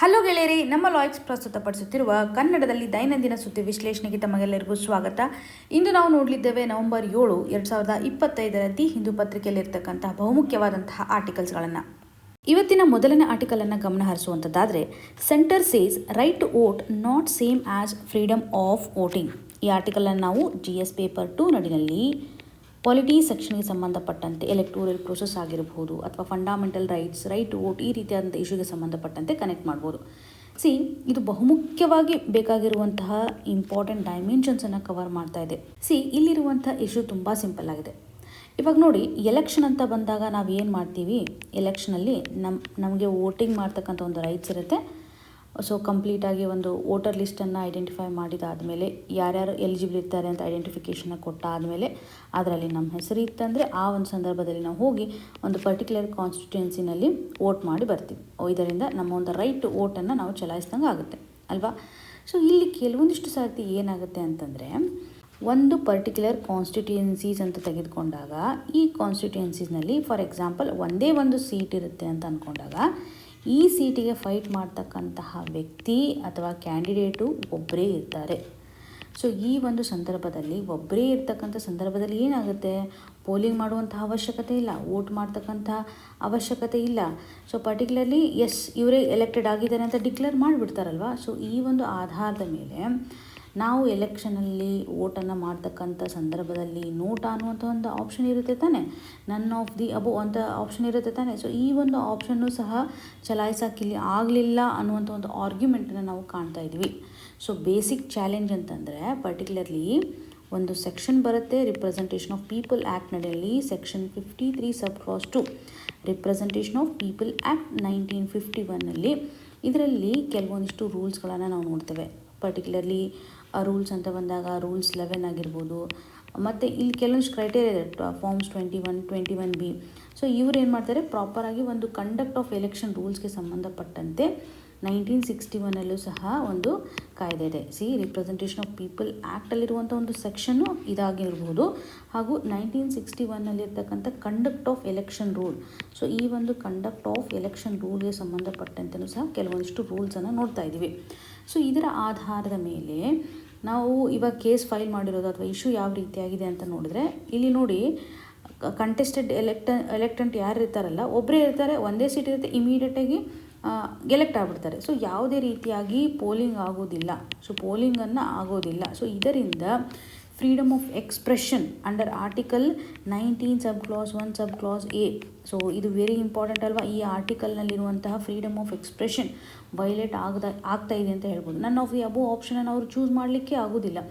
Hello ಗೆಳೆಯರಿ, ನಮ್ಮ ಲಾಯ್ಕ್ಸ್ ಪ್ರಸ್ತುತಪಡಿಸುತ್ತಿರುವ ಕನ್ನಡದಲ್ಲಿ ದೈನಂದಿನ ಸುದ್ದಿ ವಿಶ್ಲೇಷಣೆಗೆ ತಮಗೆಲ್ಲರಿಗೂ ಸ್ವಾಗತ. ಇಂದು ನಾವು ನೋಡಲಿದ್ದೇವೆ ನವೆಂಬರ್ 7, 2025 ದಿ ಹಿಂದೂ ಪತ್ರಿಕೆಯಲ್ಲಿರ್ತಕ್ಕಂತಹ ಬಹುಮುಖ್ಯವಾದಂತಹ ಆರ್ಟಿಕಲ್ಸ್ಗಳನ್ನು. ಇವತ್ತಿನ ಮೊದಲನೇ ಆರ್ಟಿಕಲನ್ನು ಗಮನ ಹರಿಸುವಂಥದ್ದಾದರೆ, centre says right to vote not same as freedom of voting. ಈ ಆರ್ಟಿಕಲನ್ನು ನಾವು GS ಪೇಪರ್ 2 ನಡಿನಲ್ಲಿ ಪಾಲಿಟಿ ಸೆಕ್ಷನ್ಗೆ ಸಂಬಂಧಪಟ್ಟಂತೆ ಎಲೆಕ್ಟೋರಲ್ ಪ್ರೋಸೆಸ್ ಆಗಿರಬಹುದು ಅಥವಾ fundamental rights, right to vote, ಈ ರೀತಿಯಾದಂಥ ಇಶ್ಯೂಗೆ ಸಂಬಂಧಪಟ್ಟಂತೆ ಕನೆಕ್ಟ್ ಮಾಡ್ಬೋದು. ಇದು ಬಹುಮುಖ್ಯವಾಗಿ ಬೇಕಾಗಿರುವಂತಹ ಇಂಪಾರ್ಟೆಂಟ್ ಡೈಮೆನ್ಷನ್ಸನ್ನು ಕವರ್ ಮಾಡ್ತಾ ಇದೆ. ಇಲ್ಲಿರುವಂಥ ಇಶ್ಯೂ ತುಂಬ ಸಿಂಪಲ್ ಆಗಿದೆ. ಇವಾಗ ನೋಡಿ, ಎಲೆಕ್ಷನ್ ಅಂತ ಬಂದಾಗ ನಾವು ಏನು ಮಾಡ್ತೀವಿ, ಎಲೆಕ್ಷನಲ್ಲಿ ನಮಗೆ ವೋಟಿಂಗ್ ಮಾಡ್ತಕ್ಕಂಥ ಒಂದು ರೈಟ್ಸ್ ಇರುತ್ತೆ. ಸೊ ಕಂಪ್ಲೀಟಾಗಿ ಒಂದು ವೋಟರ್ ಲಿಸ್ಟನ್ನು ಐಡೆಂಟಿಫೈ ಮಾಡಿದಾದಮೇಲೆ ಯಾರ್ಯಾರು ಎಲಿಜಿಬಲ್ ಇರ್ತಾರೆ ಅಂತ ಐಡೆಂಟಿಫಿಕೇಷನ್ನ ಕೊಟ್ಟಾದಮೇಲೆ ಅದರಲ್ಲಿ ನಮ್ಮ ಹೆಸರು ಇತ್ತಂದರೆ ಆ ಒಂದು ಸಂದರ್ಭದಲ್ಲಿ ನಾವು ಹೋಗಿ ಒಂದು ಪರ್ಟಿಕ್ಯುಲರ್ ಕಾನ್ಸ್ಟಿಟ್ಯೂನ್ಸಿನಲ್ಲಿ ವೋಟ್ ಮಾಡಿ ಬರ್ತೀವಿ. ಇದರಿಂದ ನಮ್ಮ ಒಂದು ರೈಟ್ ಟು ವೋಟನ್ನು ನಾವು ಚಲಾಯಿಸ್ದಂಗೆ ಆಗುತ್ತೆ ಅಲ್ವಾ. ಸೊ ಇಲ್ಲಿ ಕೆಲವೊಂದಿಷ್ಟು ಸರ್ತಿ ಏನಾಗುತ್ತೆ ಅಂತಂದರೆ, ಒಂದು ಪರ್ಟಿಕ್ಯುಲರ್ ಕಾನ್ಸ್ಟಿಟ್ಯೂನ್ಸೀಸ್ ಅಂತ ತೆಗೆದುಕೊಂಡಾಗ ಈ ಕಾನ್ಸ್ಟಿಟ್ಯೂನ್ಸೀಸ್ನಲ್ಲಿ ಫಾರ್ ಎಕ್ಸಾಂಪಲ್ ಒಂದೇ ಒಂದು ಸೀಟ್ ಇರುತ್ತೆ ಅಂತ ಅಂದ್ಕೊಂಡಾಗ ಈ ಸೀಟಿಗೆ ಫೈಟ್ ಮಾಡ್ತಕ್ಕಂತಹ ವ್ಯಕ್ತಿ ಅಥವಾ ಕ್ಯಾಂಡಿಡೇಟು ಒಬ್ಬರೇ ಇರ್ತಾರೆ. ಸೊ ಈ ಒಂದು ಸಂದರ್ಭದಲ್ಲಿ ಒಬ್ಬರೇ ಇರ್ತಕ್ಕಂಥ ಸಂದರ್ಭದಲ್ಲಿ ಏನಾಗುತ್ತೆ, ಪೋಲಿಂಗ್ ಮಾಡುವಂಥ ಅವಶ್ಯಕತೆ ಇಲ್ಲ, ವೋಟ್ ಮಾಡ್ತಕ್ಕಂಥ ಅವಶ್ಯಕತೆ ಇಲ್ಲ. ಸೊ ಪರ್ಟಿಕ್ಯುಲರ್ಲಿ ಇವರೇ ಎಲೆಕ್ಟೆಡ್ ಆಗಿದ್ದಾರೆ ಅಂತ ಡಿಕ್ಲೇರ್ ಮಾಡಿಬಿಡ್ತಾರಲ್ವ. ಸೊ ಈ ಒಂದು ಆಧಾರದ ಮೇಲೆ ನಾವು ಎಲೆಕ್ಷನಲ್ಲಿ ವೋಟನ್ನು ಮಾಡ್ತಕ್ಕಂಥ ಸಂದರ್ಭದಲ್ಲಿ ನೋಟ ಅನ್ನುವಂಥ ಒಂದು ಆಪ್ಷನ್ ಇರುತ್ತೆ ತಾನೆ, ನನ್ ಆಫ್ ದಿ ಅಬೋ ಅಂತ ಆಪ್ಷನ್ ಇರುತ್ತೆ ತಾನೆ. ಸೊ ಈ ಒಂದು ಆಪ್ಷನ್ನು ಸಹ ಚಲಾಯಿಸೋಕ್ಕಿಲ್ಲಿ ಆಗಲಿಲ್ಲ ಅನ್ನುವಂಥ ಒಂದು ಆರ್ಗ್ಯುಮೆಂಟನ್ನು ನಾವು ಕಾಣ್ತಾ ಇದ್ವಿ. ಸೊ ಬೇಸಿಕ್ ಚಾಲೆಂಜ್ ಅಂತಂದರೆ ಪರ್ಟಿಕ್ಯುಲರ್ಲಿ ಒಂದು ಸೆಕ್ಷನ್ ಬರುತ್ತೆ, ರಿಪ್ರೆಸೆಂಟೇಷನ್ ಆಫ್ ಪೀಪಲ್ ಆ್ಯಕ್ಟ್ ನಡೆಯಲ್ಲಿ section 53 sub clause 2 representation of people act 1951ನಲ್ಲಿ ಇದರಲ್ಲಿ ಕೆಲವೊಂದಿಷ್ಟು ರೂಲ್ಸ್ಗಳನ್ನು ನಾವು ನೋಡ್ತೇವೆ. ಪರ್ಟಿಕ್ಯುಲರ್ಲಿ ರೂಲ್ಸ್ ಅಂತ ಬಂದಾಗ ರೂಲ್ಸ್ 11 ಆಗಿರ್ಬೋದು, ಮತ್ತು ಇಲ್ಲಿ ಕೆಲವೊಂದಿಷ್ಟು ಕ್ರೈಟೇರಿಯಾ ಇದೆ, ಫಾರ್ಮ್ಸ್ 21, 21B. ಸೊ ಇವ್ರು ಏನು ಮಾಡ್ತಾರೆ, ಪ್ರಾಪರಾಗಿ ಒಂದು ಕಂಡಕ್ಟ್ ಆಫ್ ಎಲೆಕ್ಷನ್ ರೂಲ್ಸ್ಗೆ ಸಂಬಂಧಪಟ್ಟಂತೆ 1961 ಸಹ ಒಂದು ಕಾಯ್ದೆ ಇದೆ. ರಿಪ್ರೆಸೆಂಟೇಷನ್ ಆಫ್ ಪೀಪಲ್ ಆ್ಯಕ್ಟಲ್ಲಿರುವಂಥ ಒಂದು ಸೆಕ್ಷನ್ನು ಇದಾಗಿರ್ಬೋದು, ಹಾಗೂ 1961ನಲ್ಲಿರ್ತಕ್ಕಂಥ conduct of election rule. So ಈ ಒಂದು ಕಂಡಕ್ಟ್ ಆಫ್ ಎಲೆಕ್ಷನ್ ರೂಲ್ಗೆ ಸಂಬಂಧಪಟ್ಟಂತೆಯೂ ಸಹ ಕೆಲವೊಂದಿಷ್ಟು ರೂಲ್ಸನ್ನು ನೋಡ್ತಾ ಇದ್ದೀವಿ. ಸೊ ಇದರ ಆಧಾರದ ಮೇಲೆ ನಾವು ಇವಾಗ ಕೇಸ್ ಫೈಲ್ ಮಾಡಿರೋದು ಅಥವಾ ಇಶ್ಯೂ ಯಾವ ರೀತಿಯಾಗಿದೆ ಅಂತ ನೋಡಿದ್ರೆ, ಇಲ್ಲಿ ನೋಡಿ ಕಂಟೆಸ್ಟೆಡ್ ಎಲೆಕ್ಟೆಂಟ್ ಯಾರು ಇರ್ತಾರಲ್ಲ, ಒಬ್ಬರೇ ಇರ್ತಾರೆ, ಒಂದೇ ಸೀಟ್ ಇರುತ್ತೆ, ಇಮಿಡಿಯೇಟಾಗಿ ಎಲೆಕ್ಟ್ ಆಗಿಬಿಡ್ತಾರೆ. ಸೊ ಯಾವುದೇ ರೀತಿಯಾಗಿ ಪೋಲಿಂಗ್ ಆಗೋದಿಲ್ಲ, ಸೊ ಪೋಲಿಂಗನ್ನು ಆಗೋದಿಲ್ಲ. ಸೊ ಇದರಿಂದ freedom of expression under article 19 sub clause 1 sub class A. So ಇದು ವೆರಿ ಇಂಪಾರ್ಟೆಂಟ್ ಅಲ್ವಾ. ಈ ಆರ್ಟಿಕಲ್ನಲ್ಲಿರುವಂತಹ ಫ್ರೀಡಮ್ ಆಫ್ ಎಕ್ಸ್ಪ್ರೆಷನ್ ವೈಲೇಟ್ ಆಗ್ತಾ ಇದೆ ಅಂತ ಹೇಳ್ಬೋದು. ನನ್ ಆಫ್ ದಿ ಅಬೋ ಆಪ್ಷನನ್ನು ಅವರು ಚೂಸ್ ಮಾಡಲಿಕ್ಕೆ ಆಗೋದಿಲ್ಲ.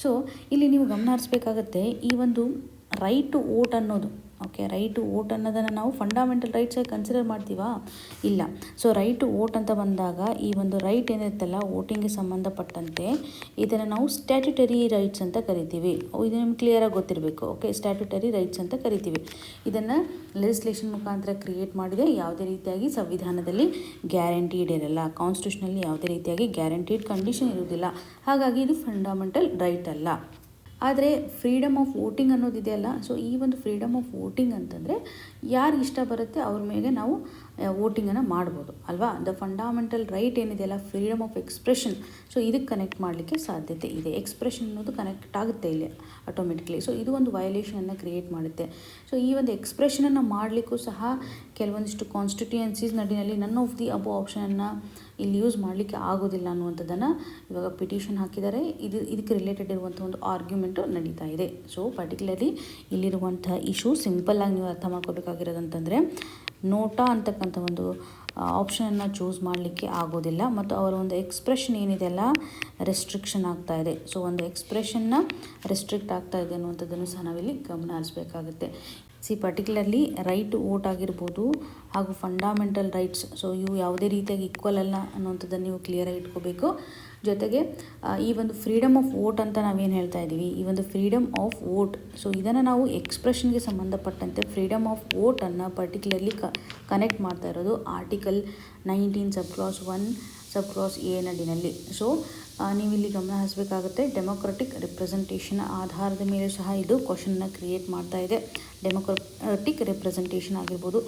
ಸೊ ಇಲ್ಲಿ ನೀವು ಗಮನ ಹರಿಸ್ಬೇಕಾಗತ್ತೆ, ಈ ಒಂದು ರೈಟ್ ಟು ವೋಟ್ ಅನ್ನೋದು, ಓಕೆ, ರೈಟ್ ಟು ವೋಟ್ ಅನ್ನೋದನ್ನು ನಾವು ಫಂಡಮೆಂಟಲ್ ರೈಟ್ಸಾಗಿ ಕನ್ಸಿಡರ್ ಮಾಡ್ತೀವಾ? ಇಲ್ಲ. ಸೊ ರೈಟ್ ಟು ವೋಟ್ ಅಂತ ಬಂದಾಗ ಈ ಒಂದು ರೈಟ್ ಏನಿರುತ್ತಲ್ಲ ವೋಟಿಂಗ್ಗೆ ಸಂಬಂಧಪಟ್ಟಂತೆ, ಇದನ್ನು ನಾವು ಸ್ಟ್ಯಾಟ್ಯುಟರಿ ರೈಟ್ಸ್ ಅಂತ ಕರಿತೀವಿ. ಇದು ನಿಮ್ಗೆ ಕ್ಲಿಯರಾಗಿ ಗೊತ್ತಿರಬೇಕು. ಓಕೆ, ಸ್ಟ್ಯಾಟ್ಯುಟರಿ ರೈಟ್ಸ್ ಅಂತ ಕರಿತೀವಿ. ಇದನ್ನು ಲೆಜಿಸ್ಲೇಷನ್ ಮುಖಾಂತರ ಕ್ರಿಯೇಟ್ ಮಾಡಿದೆ. ಯಾವುದೇ ರೀತಿಯಾಗಿ ಸಂವಿಧಾನದಲ್ಲಿ ಗ್ಯಾರಂಟೀಡ್ ಇರಲ್ಲ, ಕಾನ್ಸ್ಟಿಟ್ಯೂಷನಲ್ಲಿ ಯಾವುದೇ ರೀತಿಯಾಗಿ ಗ್ಯಾರಂಟೀಡ್ ಕಂಡೀಷನ್ ಇರೋದಿಲ್ಲ. ಹಾಗಾಗಿ ಇದು ಫಂಡಮೆಂಟಲ್ ರೈಟ್ ಅಲ್ಲ. ಆದರೆ ಫ್ರೀಡಮ್ ಆಫ್ ವೋಟಿಂಗ್ ಅನ್ನೋದಿದೆಯಲ್ಲ, ಸೊ ಈ ಒಂದು ಫ್ರೀಡಮ್ ಆಫ್ ವೋಟಿಂಗ್ ಅಂತಂದರೆ ಯಾರು ಇಷ್ಟ ಬರುತ್ತೆ ಅವ್ರ ಮೇಲೆ ನಾವು ವೋಟಿಂಗನ್ನು ಮಾಡ್ಬೋದು ಅಲ್ವಾ. ದ ಫಂಡಮೆಂಟಲ್ ರೈಟ್ ಏನಿದೆಯಲ್ಲ, ಫ್ರೀಡಮ್ ಆಫ್ ಎಕ್ಸ್ಪ್ರೆಷನ್, ಸೊ ಇದಕ್ಕೆ ಕನೆಕ್ಟ್ ಮಾಡಲಿಕ್ಕೆ ಸಾಧ್ಯತೆ ಇದೆ. ಎಕ್ಸ್ಪ್ರೆಷನ್ ಅನ್ನೋದು ಕನೆಕ್ಟ್ ಆಗುತ್ತೆ ಇಲ್ಲಿ ಆಟೋಮೆಟಿಕ್ಲಿ. ಸೊ ಇದು ಒಂದು ವಯೋಲೇಷನನ್ನು ಕ್ರಿಯೇಟ್ ಮಾಡುತ್ತೆ. ಸೊ ಈ ಒಂದು ಎಕ್ಸ್ಪ್ರೆಷನನ್ನು ಮಾಡಲಿಕ್ಕೂ ಸಹ ಕೆಲವೊಂದಿಷ್ಟು constituencies ನಡಿನಲ್ಲಿ none of the above ಆಪ್ಷನನ್ನು ಇಲ್ಲಿ ಯೂಸ್ ಮಾಡಲಿಕ್ಕೆ ಆಗೋದಿಲ್ಲ ಅನ್ನುವಂಥದ್ದನ್ನು ಇವಾಗ ಪಿಟಿಷನ್ ಹಾಕಿದ್ದಾರೆ. ಇದಕ್ಕೆ ರಿಲೇಟೆಡ್ ಇರುವಂಥ ಒಂದು ಆರ್ಗ್ಯುಮೆಂಟು ನಡೀತಾ ಇದೆ. ಸೊ ಪರ್ಟಿಕ್ಯುಲರ್ಲಿ ಇಲ್ಲಿರುವಂಥ ಇಶ್ಯೂ ಸಿಂಪಲ್ಲಾಗಿ ನೀವು ಅರ್ಥ ಮಾಡ್ಕೋಬೇಕಾಗಿರೋದಂತಂದರೆ, ನೋಟಾ ಅಂತಕ್ಕಂಥ ಒಂದು ಆಪ್ಷನನ್ನು ಚೂಸ್ ಮಾಡಲಿಕ್ಕೆ ಆಗೋದಿಲ್ಲ, ಮತ್ತು ಅವರ ಒಂದು ಎಕ್ಸ್ಪ್ರೆಷನ್ ಏನಿದೆಯಲ್ಲ ರೆಸ್ಟ್ರಿಕ್ಷನ್ ಆಗ್ತಾ ಇದೆ. ಸೊ ಒಂದು ಎಕ್ಸ್ಪ್ರೆಷನ್ನ ರೆಸ್ಟ್ರಿಕ್ಟ್ ಆಗ್ತಾ ಇದೆ ಅನ್ನುವಂಥದ್ದನ್ನು ಸಹ ನಾವಿಲ್ಲಿ ಗಮನ ಹರಿಸಬೇಕಾಗುತ್ತೆ. ಪರ್ಟಿಕ್ಯುಲರ್ಲಿ ರೈಟ್ ಟು ವೋಟ್ ಆಗಿರ್ಬೋದು ಹಾಗೂ ಫಂಡಮೆಂಟಲ್ ರೈಟ್ಸ್, ಸೊ ಇವು ಯಾವುದೇ ರೀತಿಯಾಗಿ ಈಕ್ವಲ್ ಅಲ್ಲ ಅನ್ನುವಂಥದ್ದನ್ನು ನೀವು ಕ್ಲಿಯರಾಗಿ ಇಟ್ಕೋಬೇಕು. ಜೊತೆಗೆ ಈ ಒಂದು ಫ್ರೀಡಮ್ ಆಫ್ ವೋಟ್ ಅಂತ ನಾವೇನು ಹೇಳ್ತಾ ಇದ್ದೀವಿ, ಈ ಒಂದು ಫ್ರೀಡಮ್ ಆಫ್ ವೋಟ್, ಸೊ ಇದನ್ನು ನಾವು ಎಕ್ಸ್ಪ್ರೆಷನ್ಗೆ ಸಂಬಂಧಪಟ್ಟಂತೆ ಫ್ರೀಡಮ್ ಆಫ್ ವೋಟನ್ನು ಪರ್ಟಿಕ್ಯುಲರ್ಲಿ ಕನೆಕ್ಟ್ ಮಾಡ್ತಾ ಇರೋದು article 19 sub clause 1 sub clause A ನಡಿನಲ್ಲಿ. ಸೊ ನೀವಿಲ್ಲಿ ಗಮನ ಹರಿಸಬೇಕಾಗುತ್ತೆ, ಡೆಮೊಕ್ರೆಟಿಕ್ ರಿಪ್ರೆಸೆಂಟೇಷನ್ ಆಧಾರದ ಮೇಲೆ ಸಹ ಇದು ಕ್ವಶನ್ನ ಕ್ರಿಯೇಟ್ ಮಾಡ್ತಾ ಇದೆ. ಡೆಮೊಕ್ರೆಟಿಕ್ ರಿಪ್ರೆಸೆಂಟೇಷನ್ ಆಗಿರ್ಬೋದು,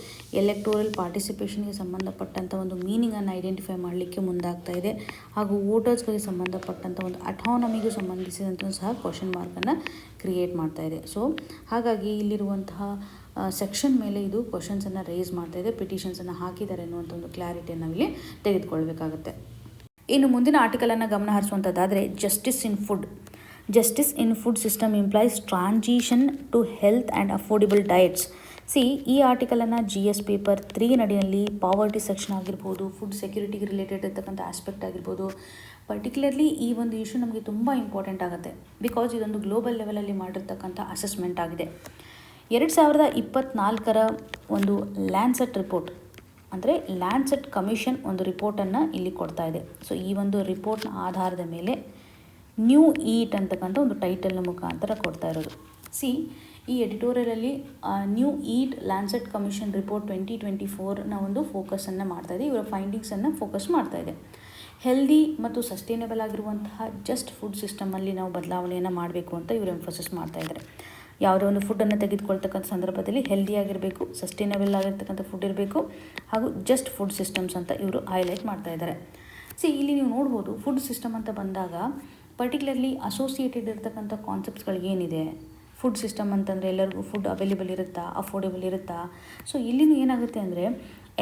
ಎಲೆಕ್ಟೋರಲ್ ಪಾರ್ಟಿಸಿಪೇಷನ್ಗೆ ಸಂಬಂಧಪಟ್ಟಂಥ ಒಂದು ಮೀನಿಂಗನ್ನು ಐಡೆಂಟಿಫೈ ಮಾಡಲಿಕ್ಕೆ ಮುಂದಾಗ್ತಾ ಇದೆ, ಹಾಗೂ ವೋಟರ್ಸ್ಗಳಿಗೆ ಸಂಬಂಧಪಟ್ಟಂಥ ಒಂದು ಅಟಾನಮಿಗೂ ಸಂಬಂಧಿಸಿದಂಥ ಸಹ ಕ್ವಶನ್ ಮಾರ್ಕನ್ನು ಕ್ರಿಯೇಟ್ ಮಾಡ್ತಾ ಇದೆ. ಸೊ ಹಾಗಾಗಿ ಇಲ್ಲಿರುವಂತಹ ಸೆಕ್ಷನ್ ಮೇಲೆ ಇದು ಕ್ವಶನ್ಸನ್ನು ರೇಸ್ ಮಾಡ್ತಾ ಇದೆ, ಪಿಟಿಷನ್ಸನ್ನು ಹಾಕಿದ್ದಾರೆ ಅನ್ನುವಂಥ ಒಂದು ಕ್ಲಾರಿಟಿಯನ್ನು ನಾವಿಲ್ಲಿ ತೆಗೆದುಕೊಳ್ಬೇಕಾಗುತ್ತೆ. ಇನ್ನು ಮುಂದಿನ ಆರ್ಟಿಕಲನ್ನು ಗಮನ ಹರಿಸುವಂಥದ್ದಾದರೆ justice in food. Justice in food system implies transition to health and affordable diets. ಈ ಆರ್ಟಿಕಲನ್ನು GS ಪೇಪರ್ 3 ನಡಿನಲ್ಲಿ ಪಾವರ್ಟಿ ಸೆಕ್ಷನ್ ಆಗಿರ್ಬೋದು, ಫುಡ್ ಸೆಕ್ಯೂರಿಟಿಗೆ ರಿಲೇಟೆಡ್ ಇರ್ತಕ್ಕಂಥ ಆಸ್ಪೆಕ್ಟ್ ಆಗಿರ್ಬೋದು, ಪರ್ಟಿಕ್ಯುಲರ್ಲಿ ಈ ಒಂದು ಇಶ್ಯೂ ನಮಗೆ ತುಂಬ ಇಂಪಾರ್ಟೆಂಟ್ ಆಗುತ್ತೆ. ಬಿಕಾಸ್ ಇದೊಂದು ಗ್ಲೋಬಲ್ ಲೆವೆಲಲ್ಲಿ ಮಾಡಿರ್ತಕ್ಕಂಥ ಅಸೆಸ್ಮೆಂಟ್ ಆಗಿದೆ. 2024ರ ಒಂದು ಲ್ಯಾನ್ಸೆಟ್ ರಿಪೋರ್ಟ್, ಅಂದರೆ ಲ್ಯಾನ್ಸೆಟ್ ಕಮಿಷನ್ ಒಂದು ರಿಪೋರ್ಟನ್ನು ಇಲ್ಲಿ ಕೊಡ್ತಾ ಇದೆ. ಸೊ ಈ ಒಂದು ರಿಪೋರ್ಟ್ನ ಆಧಾರದ ಮೇಲೆ ನ್ಯೂ ಈಟ್ ಅಂತಕ್ಕಂಥ ಒಂದು ಟೈಟಲ್ನ ಮುಖಾಂತರ ಕೊಡ್ತಾ ಇರೋದು. ಈ ಎಡಿಟೋರಿಯಲಲ್ಲಿ ನ್ಯೂ ಈಟ್ ಲ್ಯಾನ್ಸೆಟ್ ಕಮಿಷನ್ ರಿಪೋರ್ಟ್ 2024ನ ಒಂದು ಫೋಕಸನ್ನು ಮಾಡ್ತಾ ಇದೆ, ಇವರ ಫೈಂಡಿಂಗ್ಸನ್ನು ಫೋಕಸ್ ಮಾಡ್ತಾ ಇದೆ. ಹೆಲ್ದಿ ಮತ್ತು ಸಸ್ಟೈನೇಬಲ್ ಆಗಿರುವಂತಹ ಜಸ್ಟ್ ಫುಡ್ ಸಿಸ್ಟಮಲ್ಲಿ ನಾವು ಬದಲಾವಣೆಯನ್ನು ಮಾಡಬೇಕು ಅಂತ ಇವರು ಎಂಫೋಸಿಸ್ ಮಾಡ್ತಾ ಇದ್ದಾರೆ. ಯಾವುದೇ ಒಂದು ಫುಡ್ಡನ್ನು ತೆಗೆದುಕೊಳ್ತಕ್ಕಂಥ ಸಂದರ್ಭದಲ್ಲಿ ಹೆಲ್ದಿ ಆಗಿರಬೇಕು, ಸಸ್ಟೈನೇಬಲ್ ಆಗಿರ್ತಕ್ಕಂಥ ಫುಡ್ ಇರಬೇಕು, ಹಾಗೂ ಜಸ್ಟ್ ಫುಡ್ ಸಿಸ್ಟಮ್ಸ್ ಅಂತ ಇವರು ಹೈಲೈಟ್ ಮಾಡ್ತಾ ಇದ್ದಾರೆ. ಇಲ್ಲಿ ನೀವು ನೋಡ್ಬೋದು, ಫುಡ್ ಸಿಸ್ಟಮ್ ಅಂತ ಬಂದಾಗ ಪರ್ಟಿಕ್ಯುಲರ್ಲಿ ಅಸೋಸಿಯೇಟೆಡ್ ಇರ್ತಕ್ಕಂಥ ಕಾನ್ಸೆಪ್ಟ್ಸ್ಗಳು ಏನಿದೆ. ಫುಡ್ ಸಿಸ್ಟಮ್ ಅಂತಂದರೆ ಎಲ್ಲರಿಗೂ ಫುಡ್ ಅವೈಲೇಬಲ್ ಇರುತ್ತಾ, ಅಫೋರ್ಡೆಬಲ್ ಇರುತ್ತಾ. ಸೊ ಇಲ್ಲಿನೂ ಏನಾಗುತ್ತೆ ಅಂದರೆ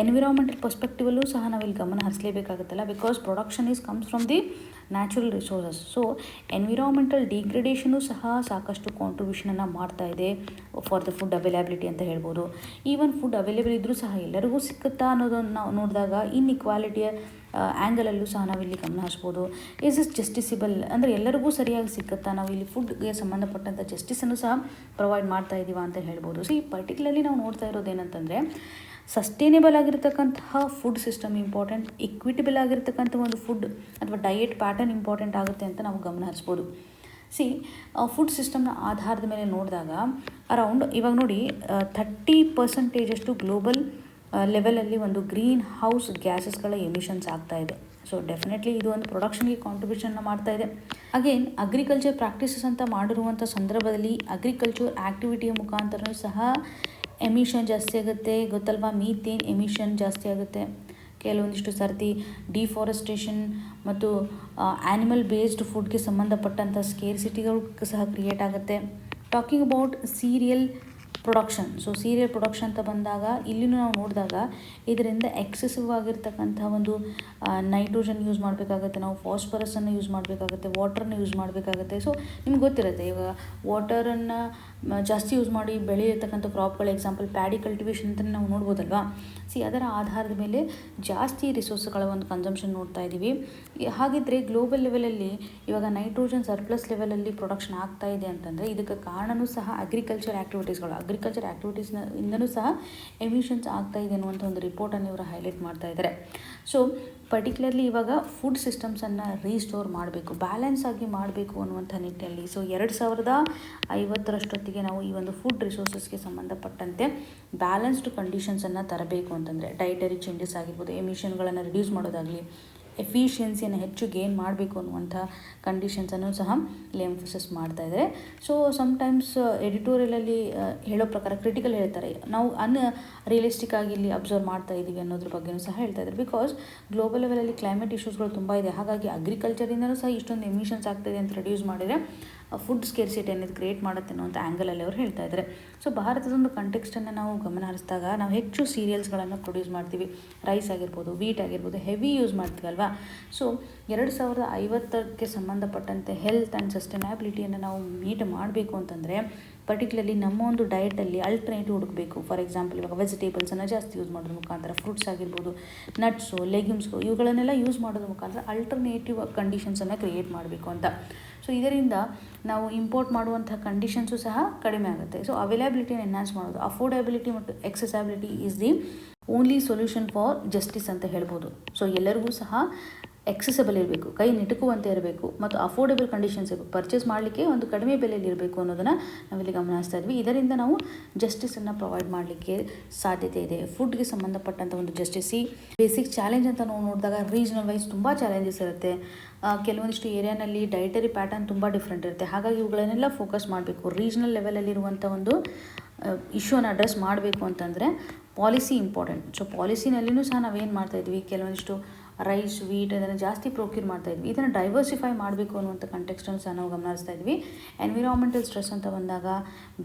ಎನ್ವಿರಾನ್ಮೆಂಟಲ್ ಪರ್ಸ್ಪೆಕ್ಟಿವಲ್ಲೂ ಸಹ ನಾವಿಲ್ಲಿ ಗಮನ ಹರಿಸಲೇಬೇಕಾಗುತ್ತಲ್ಲ, because production comes from the natural resources. So environmental degradation ಸಹ ಸಾಕಷ್ಟು ಕಾಂಟ್ರಿಬ್ಯೂಷನನ್ನು ಮಾಡ್ತಾ ಇದೆ ಫಾರ್ ದ ಫುಡ್ ಅವೈಲಬಿಲಿಟಿ ಅಂತ ಹೇಳ್ಬೋದು. ಈವನ್ ಫುಡ್ ಅವೈಲೇಬಲ್ ಇದ್ದರೂ ಸಹ ಎಲ್ಲರಿಗೂ ಸಿಕ್ಕುತ್ತಾ ಅನ್ನೋದನ್ನು ನಾವು ನೋಡಿದಾಗ ಇನ್ಇಕ್ವಾಲಿಟಿಯ ಆ್ಯಂಗಲಲ್ಲೂ ಸಹ ನಾವಿಲ್ಲಿ ಗಮನ ಹರಿಸ್ಬೋದು. ಇಸ್ ಜಸ್ಟಿಸಿಬಲ್ ಅಂದರೆ ಎಲ್ಲರಿಗೂ ಸರಿಯಾಗಿ ಸಿಕ್ಕುತ್ತಾ, ನಾವು ಇಲ್ಲಿ ಫುಡ್ಗೆ ಸಂಬಂಧಪಟ್ಟಂಥ ಜಸ್ಟಿಸನ್ನು ಸಹ ಪ್ರೊವೈಡ್ ಮಾಡ್ತಾ ಇದ್ದೀವ ಅಂತ ಹೇಳ್ಬೋದು. ಪರ್ಟಿಕ್ಯುಲರ್ಲಿ ನಾವು ನೋಡ್ತಾ ಇರೋದೇನಂತಂದರೆ sustainable ಆಗಿರ್ತಕ್ಕಂತಹ food system important, equitable ಆಗಿರ್ತಕ್ಕಂಥ ಒಂದು ಫುಡ್ ಅಥವಾ ಡಯಟ್ ಪ್ಯಾಟರ್ನ್ ಇಂಪಾರ್ಟೆಂಟ್ ಆಗುತ್ತೆ ಅಂತ ನಾವು ಗಮನ ಹರಿಸ್ಬೋದು. ಫುಡ್ ಸಿಸ್ಟಮ್ನ ಆಧಾರದ ಮೇಲೆ ನೋಡಿದಾಗ ಅರೌಂಡ್ ಇವಾಗ ನೋಡಿ 30% ಗ್ಲೋಬಲ್ ಲೆವೆಲಲ್ಲಿ ಒಂದು ಗ್ರೀನ್ ಹೌಸ್ ಗ್ಯಾಸಸ್ಗಳ ಎಮಿಷನ್ಸ್ ಆಗ್ತಾ ಇದೆ. ಸೊ ಡೆಫಿನೆಟ್ಲಿ ಇದು ಒಂದು ಪ್ರೊಡಕ್ಷನ್ಗೆ ಕಾಂಟ್ರಿಬ್ಯೂಷನ್ನ ಮಾಡ್ತಾ ಇದೆ. ಅಗೇನ್ ಅಗ್ರಿಕಲ್ಚರ್ ಪ್ರಾಕ್ಟೀಸಸ್ ಅಂತ ಮಾಡಿರುವಂಥ ಸಂದರ್ಭದಲ್ಲಿ ಅಗ್ರಿಕಲ್ಚರ್ ಆ್ಯಕ್ಟಿವಿಟಿಯ ಮುಖಾಂತರ ಸಹ ಎಮಿಷನ್ ಜಾಸ್ತಿ ಆಗುತ್ತೆ, ಗೊತ್ತಲ್ವಾ, ಮೀಥೇನ್ ಎಮಿಷನ್ ಜಾಸ್ತಿ ಆಗುತ್ತೆ. ಕೆಲವೊಂದಿಷ್ಟು ಸರ್ತಿ ಡಿಫಾರೆಸ್ಟೇಷನ್ ಮತ್ತು ಆ್ಯನಿಮಲ್ ಬೇಸ್ಡ್ ಫುಡ್ಗೆ ಸಂಬಂಧಪಟ್ಟಂಥ ಸ್ಕೇರ್ಸಿಟಿಗಳು ಸಹ ಕ್ರಿಯೇಟ್ ಆಗುತ್ತೆ. Talking about serial production. So serial production ಅಂತ ಬಂದಾಗ ಇಲ್ಲಿನೂ ನಾವು ನೋಡಿದಾಗ ಇದರಿಂದ ಎಕ್ಸೆಸಿವ್ ಆಗಿರ್ತಕ್ಕಂಥ ಒಂದು ನೈಟ್ರೋಜನ್ ಯೂಸ್ ಮಾಡಬೇಕಾಗುತ್ತೆ, ನಾವು ಫಾಸ್ಫರಸನ್ನು ಯೂಸ್ ಮಾಡಬೇಕಾಗುತ್ತೆ, ವಾಟರ್ನ ಯೂಸ್ ಮಾಡಬೇಕಾಗುತ್ತೆ. ಸೊ ನಿಮ್ಗೆ ಗೊತ್ತಿರುತ್ತೆ, ಇವಾಗ ವಾಟರನ್ನು ಜಾಸ್ತಿ ಯೂಸ್ ಮಾಡಿ ಬೆಳೆಯಿರ್ತಕ್ಕಂಥ ಕ್ರಾಪ್ಗಳ ಎಕ್ಸಾಂಪಲ್ ಪ್ಯಾಡಿ ಕಲ್ಟಿವೇಷನ್ ಅಂತ ನಾವು ನೋಡ್ಬೋದಲ್ವಾ. ಅದರ ಆಧಾರದ ಮೇಲೆ ಜಾಸ್ತಿ ರಿಸೋರ್ಸ್ಗಳ ಒಂದು ಕನ್ಸಂಪ್ಷನ್ ನೋಡ್ತಾ ಇದ್ದೀವಿ. ಹಾಗಿದ್ದರೆ ಗ್ಲೋಬಲ್ ಲೆವೆಲಲ್ಲಿ ಇವಾಗ ನೈಟ್ರೋಜನ್ ಸರ್ಪ್ಲಸ್ ಲೆವೆಲಲ್ಲಿ ಪ್ರೊಡಕ್ಷನ್ ಆಗ್ತಾ ಇದೆ ಅಂತಂದರೆ ಇದಕ್ಕೆ ಕಾರಣವೂ ಸಹ ಅಗ್ರಿಕಲ್ಚರ್ ಆ್ಯಕ್ಟಿವಿಟೀಸ್ನಿಂದನೂ ಸಹ ಎಮಿಷನ್ಸ್ ಆಗ್ತಾ ಇದೆ ಅನ್ನುವಂಥ ಒಂದು ರಿಪೋರ್ಟನ್ನು ಇವರು ಹೈಲೈಟ್ ಮಾಡ್ತಾ ಇದ್ದಾರೆ. ಸೊ ಪರ್ಟಿಕ್ಯುಲರ್ಲಿ ಇವಾಗ ಫುಡ್ ಸಿಸ್ಟಮ್ಸನ್ನು ರೀಸ್ಟೋರ್ ಮಾಡಬೇಕು, ಬ್ಯಾಲೆನ್ಸ್ ಆಗಿ ಮಾಡಬೇಕು ಅನ್ನುವಂಥ ನಿಟ್ಟಿನಲ್ಲಿ. ಸೊ 2050ರಷ್ಟೊತ್ತಿಗೆ ನಾವು ಈ ಒಂದು ಫುಡ್ ರಿಸೋರ್ಸಸ್ಗೆ ಸಂಬಂಧಪಟ್ಟಂತೆ ಬ್ಯಾಲೆನ್ಸ್ಡ್ ಕಂಡೀಷನ್ಸನ್ನು ತರಬೇಕು ಅಂತಂದರೆ ಡೈಟರಿ ಚೇಂಜಸ್ ಆಗಿರ್ಬೋದು, ಎಮಿಷನ್ಗಳನ್ನು ರಿಡ್ಯೂಸ್ ಮಾಡೋದಾಗಲಿ, ಎಫಿಷಿಯನ್ಸಿಯನ್ನು ಹೆಚ್ಚು ಗೇನ್ ಮಾಡಬೇಕು ಅನ್ನುವಂಥ ಕಂಡೀಷನ್ಸನ್ನು ಸಹ ಇಲ್ಲಿ ಎಂಫೋಸಿಸ್ ಮಾಡ್ತಾ ಇದ್ದಾರೆ. ಸೊ ಸಮ್ಟೈಮ್ಸ್ ಎಡಿಟೋರಿಯಲಲ್ಲಿ ಹೇಳೋ ಪ್ರಕಾರ ಕ್ರಿಟಿಕಲ್ ಹೇಳ್ತಾರೆ, ನಾವು ರಿಯಲಿಸ್ಟಿಕ್ ಆಗಿ ಇಲ್ಲಿ ಅಬ್ಸರ್ವ್ ಮಾಡ್ತಾ ಇದ್ದೀವಿ ಅನ್ನೋದ್ರ ಬಗ್ಗೆಯೂ ಸಹ ಹೇಳ್ತಾ ಇದ್ದಾರೆ. ಬಿಕಾಸ್ ಗ್ಲೋಬಲ್ ಲೆವೆಲಲ್ಲಿ ಕ್ಲೈಮೇಟ್ ಇಶ್ಯೂಸ್ಗಳು ತುಂಬ ಇದೆ, ಹಾಗಾಗಿ ಅಗ್ರಿಕಲ್ಚರಿಂದನೂ ಸಹ ಇಷ್ಟೊಂದು ಎಮಿಷನ್ಸ್ ಆಗ್ತಾಯಿದೆ ಅಂತ ರಿಡ್ಯೂಸ್ ಮಾಡಿದರೆ ಫುಡ್ ಸ್ಕೇರ್ಸಿಟಿ ಅನ್ನೋದು ಕ್ರಿಯೇಟ್ ಮಾಡುತ್ತೆ ಅನ್ನೋಂಥ ಆ್ಯಂಗಲಲ್ಲಿ ಅವರು ಹೇಳ್ತಾ ಇದ್ದಾರೆ. ಸೊ ಭಾರತದೊಂದು ಕಂಟೆಕ್ಸ್ಟನ್ನು ನಾವು ಗಮನ ಹರಿಸಿದಾಗ ನಾವು ಹೆಚ್ಚು ಸೀರಿಯಲ್ಸ್ಗಳನ್ನು ಪ್ರೊಡ್ಯೂಸ್ ಮಾಡ್ತೀವಿ, ರೈಸ್ ಆಗಿರ್ಬೋದು, ವೀಟ್ ಆಗಿರ್ಬೋದು, ಹೆವಿ ಯೂಸ್ ಮಾಡ್ತೀವಲ್ವಾ. ಸೊ 2050ಕ್ಕೆ ಸಂಬಂಧಪಟ್ಟಂತೆ ಹೆಲ್ತ್ ಆ್ಯಂಡ್ ಸಸ್ಟೈನಬಿಲಿಟಿಯನ್ನು ನಾವು ಮೀಟ್ ಮಾಡಬೇಕು ಅಂತಂದರೆ ಪರ್ಟಿಕ್ಯುಲರ್ಲಿ ನಮ್ಮ ಒಂದು ಡಯಟಲ್ಲಿ ಅಲ್ಟರ್ನೇಟಿವ್ ಹುಡುಕಬೇಕು. ಫಾರ್ ಎಕ್ಸಾಂಪಲ್ ಇವಾಗ ವೆಜಿಟೇಬಲ್ಸನ್ನು ಜಾಸ್ತಿ ಯೂಸ್ ಮಾಡೋದ್ರ ಮುಖಾಂತರ, ಫ್ರೂಟ್ಸ್ ಆಗಿರ್ಬೋದು, ನಟ್ಸು, ಲೆಗ್ಯೂಮ್ಸ್ಗಳು ಇವುಗಳನ್ನೆಲ್ಲ ಯೂಸ್ ಮಾಡೋದ್ರ ಮುಖಾಂತರ ಅಲ್ಟರ್ನೇಟಿವ್ ಕಂಡೀಷನ್ಸನ್ನು ಕ್ರಿಯೇಟ್ ಮಾಡಬೇಕು ಅಂತ. ಸೊ ಇದರಿಂದ ನಾವು ಇಂಪೋರ್ಟ್ ಮಾಡುವಂಥ ಕಂಡೀಷನ್ಸು ಸಹ ಕಡಿಮೆ ಆಗುತ್ತೆ. ಸೊ ಅವೈಲಬಿಲಿಟಿನ ಎನ್ಹಾನ್ಸ್ ಮಾಡೋದು, ಅಫೋರ್ಡೆಬಿಲಿಟಿ ಮತ್ತು accessibility is the only solution for justice ಅಂತ ಹೇಳ್ಬೋದು. ಸೊ ಎಲ್ಲರಿಗೂ ಸಹ ಎಕ್ಸೆಸಬಲ್ ಇರಬೇಕು, ಕೈ ನಿಟುಕುವಂತೆ ಇರಬೇಕು ಮತ್ತು ಅಫೋರ್ಡೆಬಲ್ ಕಂಡೀಷನ್ಸ್ ಇರಬೇಕು, ಪರ್ಚೇಸ್ ಮಾಡಲಿಕ್ಕೆ ಒಂದು ಕಡಿಮೆ ಬೆಲೆಯಲ್ಲಿ ಇರಬೇಕು ಅನ್ನೋದನ್ನು ನಾವಿಲ್ಲಿ ಗಮನಿಸ್ತಾ ಇದ್ವಿ. ಇದರಿಂದ ನಾವು ಜಸ್ಟಿಸನ್ನು ಪ್ರೊವೈಡ್ ಮಾಡಲಿಕ್ಕೆ ಸಾಧ್ಯತೆ ಇದೆ. ಫುಡ್ಗೆ ಸಂಬಂಧಪಟ್ಟಂಥ ಒಂದು ಜಸ್ಟಿಸ್, ಈ ಬೇಸಿಕ್ ಚಾಲೆಂಜ್ ಅಂತ ನಾವು ನೋಡಿದಾಗ ರೀಜನಲ್ ವೈಸ್ ತುಂಬ ಚಾಲೆಂಜಸ್ ಇರುತ್ತೆ. ಕೆಲವೊಂದಿಷ್ಟು ಏರಿಯಾನಲ್ಲಿ ಡೈಟರಿ ಪ್ಯಾಟರ್ನ್ ತುಂಬ ಡಿಫ್ರೆಂಟ್ ಇರುತ್ತೆ. ಹಾಗಾಗಿ ಇವುಗಳನ್ನೆಲ್ಲ ಫೋಕಸ್ ಮಾಡಬೇಕು. ರೀಜನಲ್ ಲೆವೆಲಲ್ಲಿರುವಂಥ ಒಂದು ಇಶ್ಯೂನ ಅಡ್ರೆಸ್ ಮಾಡಬೇಕು ಅಂತಂದರೆ ಪಾಲಿಸಿ ಇಂಪಾರ್ಟೆಂಟ್. ಸೊ ಪಾಲಿಸಿನಲ್ಲಿಯೂ ಸಹ ನಾವೇನು ಮಾಡ್ತಾಯಿದ್ವಿ, ಕೆಲವೊಂದಿಷ್ಟು ರೈಸ್, ವೀಟ್ ಅದನ್ನು ಜಾಸ್ತಿ ಪ್ರೊಕ್ಯೂರ್ ಮಾಡ್ತಾಯಿದ್ವಿ. ಇದನ್ನು ಡೈವರ್ಸಿಫೈ ಮಾಡಬೇಕು ಅನ್ನುವಂಥ ಕಂಟೆಕ್ಸ್ಟನ್ನು ಸಹ ನಾವು ಗಮನಿಸ್ತಾ ಇದ್ವಿ. ಎನ್ವಿರಾನ್ಮೆಂಟಲ್ ಸ್ಟ್ರೆಸ್ ಅಂತ ಬಂದಾಗ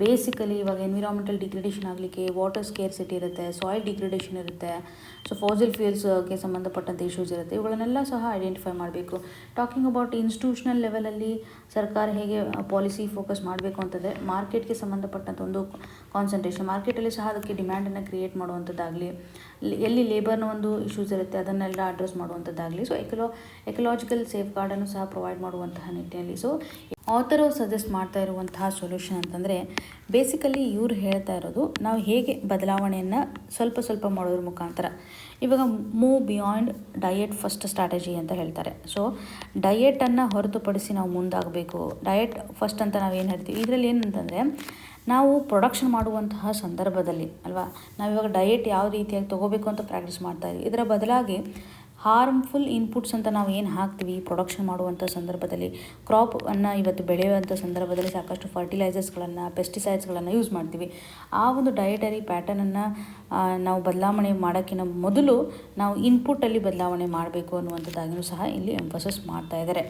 ಬೇಸಿಕಲಿ ಇವಾಗ ಎನ್ವಿರಾನ್ಮೆಂಟಲ್ ಡಿಗ್ರೇಡೇಷನ್ ಆಗಲಿಕ್ಕೆ ವಾಟರ್ ಸ್ಕೇರ್ಸಿಟಿ ಇರುತ್ತೆ, ಸಾಯಿಲ್ ಡಿಗ್ರೇಡೇಷನ್ ಇರುತ್ತೆ, ಸೊ ಫಾಸಿಲ್ ಫ್ಯೂಯಲ್ಸ್ಗೆ ಸಂಬಂಧಪಟ್ಟಂಥ ಇಶ್ಯೂಸ್ ಇರುತ್ತೆ. ಇವುಗಳನ್ನೆಲ್ಲ ಸಹ ಐಡೆಂಟಿಫೈ ಮಾಡಬೇಕು. ಟಾಕಿಂಗ್ ಅಬೌಟ್ ಇನ್ಸ್ಟಿಟ್ಯೂಷನಲ್ ಲೆವೆಲಲ್ಲಿ ಸರ್ಕಾರ ಹೇಗೆ ಪಾಲಿಸಿ ಫೋಕಸ್ ಮಾಡಬೇಕು ಅಂತಂದರೆ ಮಾರ್ಕೆಟ್ಗೆ ಸಂಬಂಧಪಟ್ಟಂಥ ಒಂದು ಕಾನ್ಸಂಟ್ರೇಷನ್, ಮಾರ್ಕೆಟಲ್ಲಿ ಸಹ ಅದಕ್ಕೆ ಡಿಮ್ಯಾಂಡನ್ನು ಕ್ರಿಯೇಟ್ ಮಾಡುವಂಥದ್ದಾಗಲಿ, ಎಲ್ಲಿ ಲೇಬರ್ನ ಒಂದು ಇಶ್ಯೂಸ್ ಇರುತ್ತೆ ಅದನ್ನೆಲ್ಲ ಅಡ್ರೆಸ್ ಮಾಡುವಂಥದ್ದಾಗಲಿ, ಸೊ ಎಕಲಾಜಿಕಲ್ ಸೇಫ್ ಗಾರ್ಡನ್ನು ಸಹ ಪ್ರೊವೈಡ್ ಮಾಡುವಂತಹ ನಿಟ್ಟಿನಲ್ಲಿ. ಸೊ ಆಥರು ಸಜೆಸ್ಟ್ ಮಾಡ್ತಾ ಇರುವಂತಹ ಸೊಲ್ಯೂಷನ್ ಅಂತಂದರೆ ಬೇಸಿಕಲಿ ಇವರು ಹೇಳ್ತಾ ಇರೋದು ನಾವು ಹೇಗೆ ಬದಲಾವಣೆಯನ್ನು ಸ್ವಲ್ಪ ಮಾಡೋದ್ರ ಮುಖಾಂತರ ಇವಾಗ move beyond diet first strategy ಅಂತ ಹೇಳ್ತಾರೆ. ಸೊ ಡಯೆಟನ್ನು ಹೊರತುಪಡಿಸಿ ನಾವು ಮುಂದಾಗಬೇಕು. ಡಯಟ್ ಫಸ್ಟ್ ಅಂತ ನಾವೇನು ಹೇಳ್ತೀವಿ, ಇದರಲ್ಲಿ ಏನಂತಂದರೆ ನಾವು ಪ್ರೊಡಕ್ಷನ್ ಮಾಡುವಂತಹ ಸಂದರ್ಭದಲ್ಲಿ ಅಲ್ವಾ, ನಾವಿವಾಗ ಡಯೆಟ್ ಯಾವ ರೀತಿಯಾಗಿ ತೊಗೋಬೇಕು ಅಂತ ಪ್ರಾಕ್ಟೀಸ್ ಮಾಡ್ತಾಯಿದ್ವಿ. ಇದರ ಬದಲಾಗಿ ಹಾರ್ಮ್ಫುಲ್ ಇನ್ಪುಟ್ಸ್ ಅಂತ ನಾವು ಏನು ಹಾಕ್ತೀವಿ ಪ್ರೊಡಕ್ಷನ್ ಮಾಡುವಂಥ ಸಂದರ್ಭದಲ್ಲಿ, ಕ್ರಾಪನ್ನು ಇವತ್ತು ಬೆಳೆಯುವಂಥ ಸಂದರ್ಭದಲ್ಲಿ ಸಾಕಷ್ಟು ಫರ್ಟಿಲೈಸರ್ಸ್ಗಳನ್ನು, ಪೆಸ್ಟಿಸೈಡ್ಸ್ಗಳನ್ನು ಯೂಸ್ ಮಾಡ್ತೀವಿ. ಆ ಒಂದು ಡಯಟರಿ ಪ್ಯಾಟರ್ನನ್ನು ನಾವು ಬದಲಾವಣೆ ಮಾಡೋಕ್ಕಿಂತ ಮೊದಲು ನಾವು ಇನ್ಪುಟ್ಟಲ್ಲಿ ಬದಲಾವಣೆ ಮಾಡಬೇಕು ಅನ್ನುವಂಥದ್ದಾಗಿಯೂ ಸಹ ಇಲ್ಲಿ ಎಂಫಸಿಸ್ ಮಾಡ್ತಾ ಇದ್ದಾರೆ.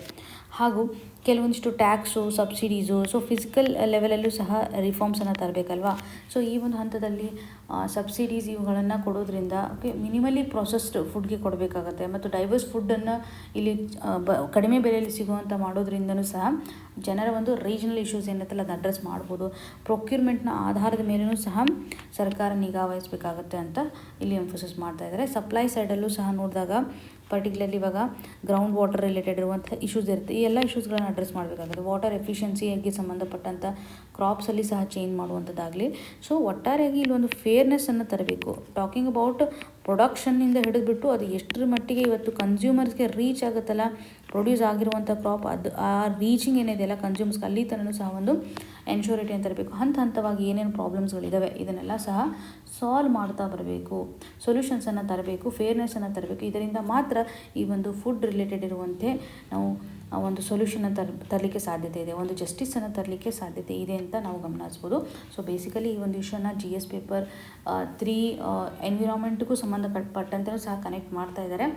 ಹಾಗೂ ಕೆಲವೊಂದಿಷ್ಟು ಟ್ಯಾಕ್ಸು, ಸಬ್ಸಿಡೀಸು, ಸೊ ಫಿಸಿಕಲ್ ಲೆವೆಲಲ್ಲೂ ಸಹ ರಿಫಾರ್ಮ್ಸನ್ನು ತರಬೇಕಲ್ವಾ. ಸೊ ಈ ಒಂದು ಹಂತದಲ್ಲಿ ಸಬ್ಸಿಡೀಸ್ ಇವುಗಳನ್ನು ಕೊಡೋದ್ರಿಂದ ಮಿನಿಮಲಿ ಪ್ರೊಸೆಸ್ಡ್ ಫುಡ್ಗೆ ಕೊಡಬೇಕಾಗತ್ತೆ ಮತ್ತು ಡೈವರ್ಸ್ ಫುಡ್ಡನ್ನು ಇಲ್ಲಿ ಕಡಿಮೆ ಬೆಲೆಯಲ್ಲಿ ಸಿಗುವಂಥ ಮಾಡೋದ್ರಿಂದನೂ ಸಹ ಜನರ ಒಂದು ರೀಜನಲ್ ಇಶ್ಯೂಸ್ ಏನತ್ತಲ್ಲ ಅದು ಅಡ್ರೆಸ್ ಮಾಡ್ಬೋದು. ಪ್ರೊಕ್ಯೂರ್ಮೆಂಟ್ನ ಆಧಾರದ ಮೇಲೂ ಸಹ ಸರ್ಕಾರ ನಿಗಾ ವಹಿಸಬೇಕಾಗತ್ತೆ ಅಂತ ಇಲ್ಲಿ ಎಂಫೋಸಿಸ್ ಮಾಡ್ತಾ ಇದ್ದಾರೆ. ಸಪ್ಲೈ ಸೈಡಲ್ಲೂ ಸಹ ನೋಡಿದಾಗ ಪರ್ಟಿಕ್ಯುಲರ್ಲಿ ಇವಾಗ ಗ್ರೌಂಡ್ ವಾಟರ್ ರಿಲೇಟೆಡ್ ಇರುವಂಥ ಇಶ್ಯೂಸ್ ಇರುತ್ತೆ. ಈ ಎಲ್ಲ ಇಶ್ಯೂಸ್ಗಳನ್ನು ಅಡ್ರೆಸ್ ಮಾಡಬೇಕಾಗುತ್ತೆ. ವಾಟರ್ ಎಫಿಷಿಯನ್ಸಿಗೆ ಸಂಬಂಧಪಟ್ಟಂಥ ಕ್ರಾಪ್ಸಲ್ಲಿ ಸಹ ಚೇಂಜ್ ಮಾಡುವಂಥದ್ದಾಗಲಿ. ಸೊ ಒಟ್ಟಾರೆಯಾಗಿ ಇಲ್ಲೊಂದು ಫೇರ್ನೆಸ್ಸನ್ನು ತರಬೇಕು. ಟಾಕಿಂಗ್ ಅಬೌಟ್ ಪ್ರೊಡಕ್ಷನ್ನಿಂದ ಹಿಡಿದುಬಿಟ್ಟು ಅದು ಎಷ್ಟರ ಮಟ್ಟಿಗೆ ಇವತ್ತು ಕನ್ಸ್ಯೂಮರ್ಸ್ಗೆ ರೀಚ್ ಆಗುತ್ತಲ್ಲ, ಪ್ರೊಡ್ಯೂಸ್ ಆಗಿರುವಂಥ ಕ್ರಾಪ್ ಅದು ಆ ರೀಚಿಂಗ್ ಏನಿದೆಯಲ್ಲ ಕನ್ಸ್ಯೂಮರ್ಸ್ಗೆ ಅಲ್ಲಿ ತನೂ ಸಹ ಒಂದು ಎನ್ಶೂರಿಟಿ ಅಂತ ಇರಬೇಕು. ಹಂತವಾಗಿ ಏನೇನು ಪ್ರಾಬ್ಲಮ್ಸ್ಗಳಿದ್ದಾವೆ ಇದನ್ನೆಲ್ಲ ಸಹ ಸಾಲ್ವ್ ಮಾಡ್ತಾ ಬರಬೇಕು, ಸೊಲ್ಯೂಷನ್ಸನ್ನು ತರಬೇಕು, ಫೇರ್ನೆಸ್ಸನ್ನು ತರಬೇಕು. ಇದರಿಂದ ಮಾತ್ರ ಈ ಒಂದು ಫುಡ್ ರಿಲೇಟೆಡ್ ಇರುವಂತೆ ನಾವು ಒಂದು ಸೊಲ್ಯೂಷನ್ನ ತರಲಿಕ್ಕೆ ಸಾಧ್ಯತೆ ಇದೆ, ಒಂದು ಜಸ್ಟಿಸನ್ನು ತರಲಿಕ್ಕೆ ಸಾಧ್ಯತೆ ಇದೆ ಅಂತ ನಾವು ಗಮನಿಸ್ಬೋದು. ಸೊ ಬೇಸಿಕಲಿ ಈ ಒಂದು ಇಶ್ಯೂನ GS ಪೇಪರ್ 3 ಎನ್ವಿರಾನ್ಮೆಂಟ್ಗೂ ಸಂಬಂಧಪಟ್ಟಂತೆ ಸಹ ಕನೆಕ್ಟ್ ಮಾಡ್ತಾ ಇದ್ದಾರೆ.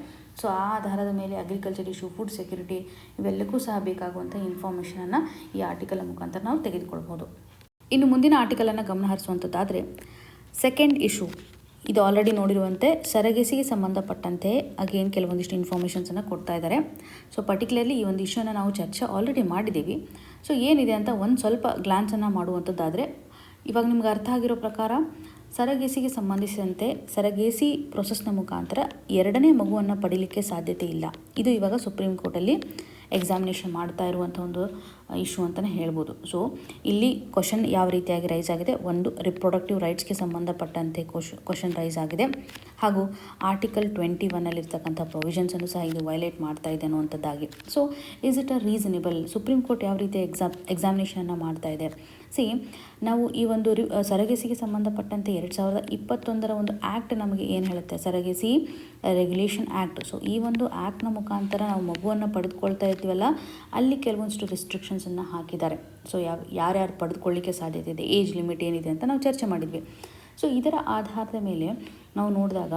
ಸೊ ಆ ಆಧಾರದ ಮೇಲೆ ಅಗ್ರಿಕಲ್ಚರ್ ಇಶ್ಯೂ, ಫುಡ್ ಸೆಕ್ಯೂರಿಟಿ ಇವೆಲ್ಲಕ್ಕೂ ಸಹ ಬೇಕಾಗುವಂಥ ಇನ್ಫಾರ್ಮೇಷನನ್ನು ಈ ಆರ್ಟಿಕಲ್ ಮುಖಾಂತರ ನಾವು ತೆಗೆದುಕೊಳ್ಬೋದು. ಇನ್ನು ಮುಂದಿನ ಆರ್ಟಿಕಲನ್ನು ಗಮನ ಹರಿಸುವಂಥದ್ದಾದರೆ ಸೆಕೆಂಡ್ ಇಶ್ಯೂ, ಇದು ಆಲ್ರೆಡಿ ನೋಡಿರುವಂತೆ ಸರಗೆಸಿಗೆ ಸಂಬಂಧಪಟ್ಟಂತೆ ಅಗೇನ್ ಕೆಲವೊಂದಿಷ್ಟು ಇನ್ಫಾರ್ಮೇಷನ್ಸನ್ನು ಕೊಡ್ತಾ ಇದ್ದಾರೆ. ಸೊ ಪರ್ಟಿಕ್ಯುಲರ್ಲಿ ಈ ಒಂದು ಇಶ್ಯೂನ ನಾವು ಚರ್ಚೆ ಆಲ್ರೆಡಿ ಮಾಡಿದ್ದೀವಿ. ಸೊ ಏನಿದೆ ಅಂತ ಒಂದು ಸ್ವಲ್ಪ ಗ್ಲಾನ್ಸನ್ನು ಮಾಡುವಂಥದ್ದಾದರೆ ಇವಾಗ ನಿಮ್ಗೆ ಅರ್ಥ ಆಗಿರೋ ಪ್ರಕಾರ ಸರಗೇಸಿಗೆ ಸಂಬಂಧಿಸಿದಂತೆ ಸರಗೇಸಿ ಪ್ರೊಸೆಸ್ನ ಮುಖಾಂತರ ಎರಡನೇ ಮಗುವನ್ನು ಪಡೀಲಿಕ್ಕೆ ಸಾಧ್ಯತೆ ಇಲ್ಲ. ಇದು ಇವಾಗ ಸುಪ್ರೀಂ ಕೋರ್ಟಲ್ಲಿ ಎಕ್ಸಾಮಿನೇಷನ್ ಮಾಡ್ತಾ ಇರುವಂಥ ಒಂದು ಇಶ್ಯೂ ಅಂತಲೇ ಹೇಳ್ಬೋದು. ಸೊ ಇಲ್ಲಿ ಕ್ವಶನ್ ಯಾವ ರೀತಿಯಾಗಿ ರೈಸ್ ಆಗಿದೆ, ಒಂದು ರಿಪ್ರೊಡಕ್ಟಿವ್ ರೈಟ್ಸ್ಗೆ ಸಂಬಂಧಪಟ್ಟಂತೆ ಕ್ವಶನ್ ರೈಸ್ ಆಗಿದೆ. ಹಾಗೂ ಆರ್ಟಿಕಲ್ 21 ಪ್ರೊವಿಷನ್ಸನ್ನು ಸಹ ಇದು ವೈಲೇಟ್ ಮಾಡ್ತಾ ಇದೆ ಅನ್ನುವಂಥದ್ದಾಗಿ. So is it a reasonable, supreme court ಯಾವ ರೀತಿಯ ಎಕ್ಸಾಮಿನೇಷನನ್ನು ಮಾಡ್ತಾ ಇದೆ. ನಾವು ಈ ಒಂದು ಸರಗೇಸಿಗೆ ಸಂಬಂಧಪಟ್ಟಂತೆ 2021 ಒಂದು ಆ್ಯಕ್ಟ್ ನಮಗೆ ಏನು ಹೇಳುತ್ತೆ, ಸರಗೇಸಿ ರೆಗ್ಯುಲೇಷನ್ ಆ್ಯಕ್ಟ್. ಸೊ ಈ ಒಂದು ಆ್ಯಕ್ಟ್ನ ಮುಖಾಂತರ ನಾವು ಮಗುವನ್ನು ಪಡೆದುಕೊಳ್ತಾ ಇರ್ತೀವಲ್ಲ, ಅಲ್ಲಿ ಕೆಲವೊಂದಿಷ್ಟು ರೆಸ್ಟ್ರಿಕ್ಷನ್ಸನ್ನು ಹಾಕಿದ್ದಾರೆ. ಸೊ ಯಾರ್ಯಾರು ಪಡೆದುಕೊಳ್ಳಿಕ್ಕೆ ಸಾಧ್ಯತೆ ಇದೆ, ಏಜ್ ಲಿಮಿಟ್ ಏನಿದೆ ಅಂತ ನಾವು ಚರ್ಚೆ ಮಾಡಿದ್ವಿ. ಸೊ ಇದರ ಆಧಾರದ ಮೇಲೆ ನಾವು ನೋಡಿದಾಗ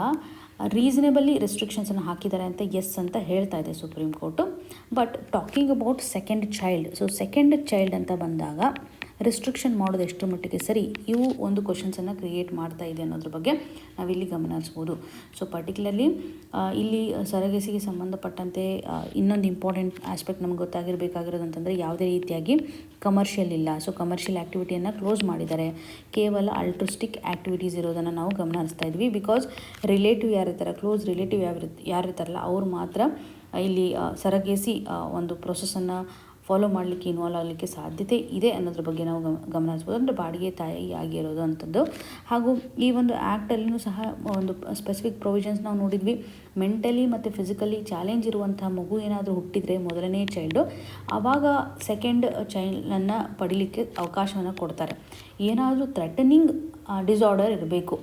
ರೀಸನೇಬಲಿ ರೆಸ್ಟ್ರಿಕ್ಷನ್ಸನ್ನು ಹಾಕಿದ್ದಾರೆ ಅಂತ ಎಸ್ ಅಂತ ಹೇಳ್ತಾ ಇದೆ supreme court. But talking about second child, so second child ಅಂತ ಬಂದಾಗ ರೆಸ್ಟ್ರಿಕ್ಷನ್ ಮಾಡೋದು ಎಷ್ಟರ ಮಟ್ಟಿಗೆ ಸರಿ, ಇವು ಒಂದು ಕ್ವಶನ್ಸನ್ನು ಕ್ರಿಯೇಟ್ ಮಾಡ್ತಾ ಇದೆ ಅನ್ನೋದ್ರ ಬಗ್ಗೆ ನಾವಿಲ್ಲಿ ಗಮನ ಹರಿಸ್ಬೋದು. ಸೊ ಪರ್ಟಿಕ್ಯುಲರ್ಲಿ ಇಲ್ಲಿ ಸರಗೇಸಿಗೆ ಸಂಬಂಧಪಟ್ಟಂತೆ ಇನ್ನೊಂದು ಇಂಪಾರ್ಟೆಂಟ್ ಆಸ್ಪೆಕ್ಟ್ ನಮ್ಗೆ ಗೊತ್ತಾಗಿರಬೇಕಾಗಿರೋದು ಅಂತಂದರೆ ಯಾವುದೇ ರೀತಿಯಾಗಿ ಕಮರ್ಷಿಯಲ್ ಇಲ್ಲ. ಸೊ ಕಮರ್ಷಿಯಲ್ ಆ್ಯಕ್ಟಿವಿಟಿಯನ್ನು ಕ್ಲೋಸ್ ಮಾಡಿದ್ದಾರೆ, ಕೇವಲ ಅಲ್ಟ್ರಿಸ್ಟಿಕ್ ಆ್ಯಕ್ಟಿವಿಟೀಸ್ ಇರೋದನ್ನು ನಾವು ಗಮನ ಹರಿಸ್ತಾ ಇದ್ವಿ. ಬಿಕಾಸ್ ರಿಲೇಟಿವ್ ಯಾರಿರ್ತಾರೆ, ಕ್ಲೋಸ್ ರಿಲೇಟಿವ್ ಯಾರಿರ್ತಾರಲ್ಲ ಅವ್ರು ಮಾತ್ರ ಇಲ್ಲಿ ಸರಗೇಸಿ ಒಂದು ಪ್ರೊಸೆಸನ್ನು ಫಾಲೋ ಮಾಡಲಿಕ್ಕೆ ಇನ್ವಾಲ್ವ್ ಆಗಲಿಕ್ಕೆ ಸಾಧ್ಯತೆ ಇದೆ ಅನ್ನೋದ್ರ ಬಗ್ಗೆ ನಾವು ಗಮನ ಹರಿಸ್ಬೋದು. ಅಂದರೆ ಬಾಡಿಗೆ ತಾಯಿ ಆಗಿರೋದು ಅಂಥದ್ದು. ಹಾಗೂ ಈ ಒಂದು ಆ್ಯಕ್ಟಲ್ಲಿಯೂ ಸಹ ಒಂದು ಸ್ಪೆಸಿಫಿಕ್ ಪ್ರೊವಿಷನ್ಸ್ ನಾವು ನೋಡಿದ್ವಿ. ಮೆಂಟಲಿ ಮತ್ತು ಫಿಸಿಕಲಿ ಚಾಲೆಂಜ್ ಇರುವಂಥ ಮಗು ಏನಾದರೂ ಹುಟ್ಟಿದರೆ ಮೊದಲನೇ ಚೈಲ್ಡು, ಆವಾಗ ಸೆಕೆಂಡ್ ಚೈಲ್ಡನ್ನು ಪಡಿಲಿಕ್ಕೆ ಅವಕಾಶವನ್ನು ಕೊಡ್ತಾರೆ. ಏನಾದರೂ ಥ್ರೆಟನಿಂಗ್ ಡಿಸಾರ್ಡರ್ ಇರಬೇಕು.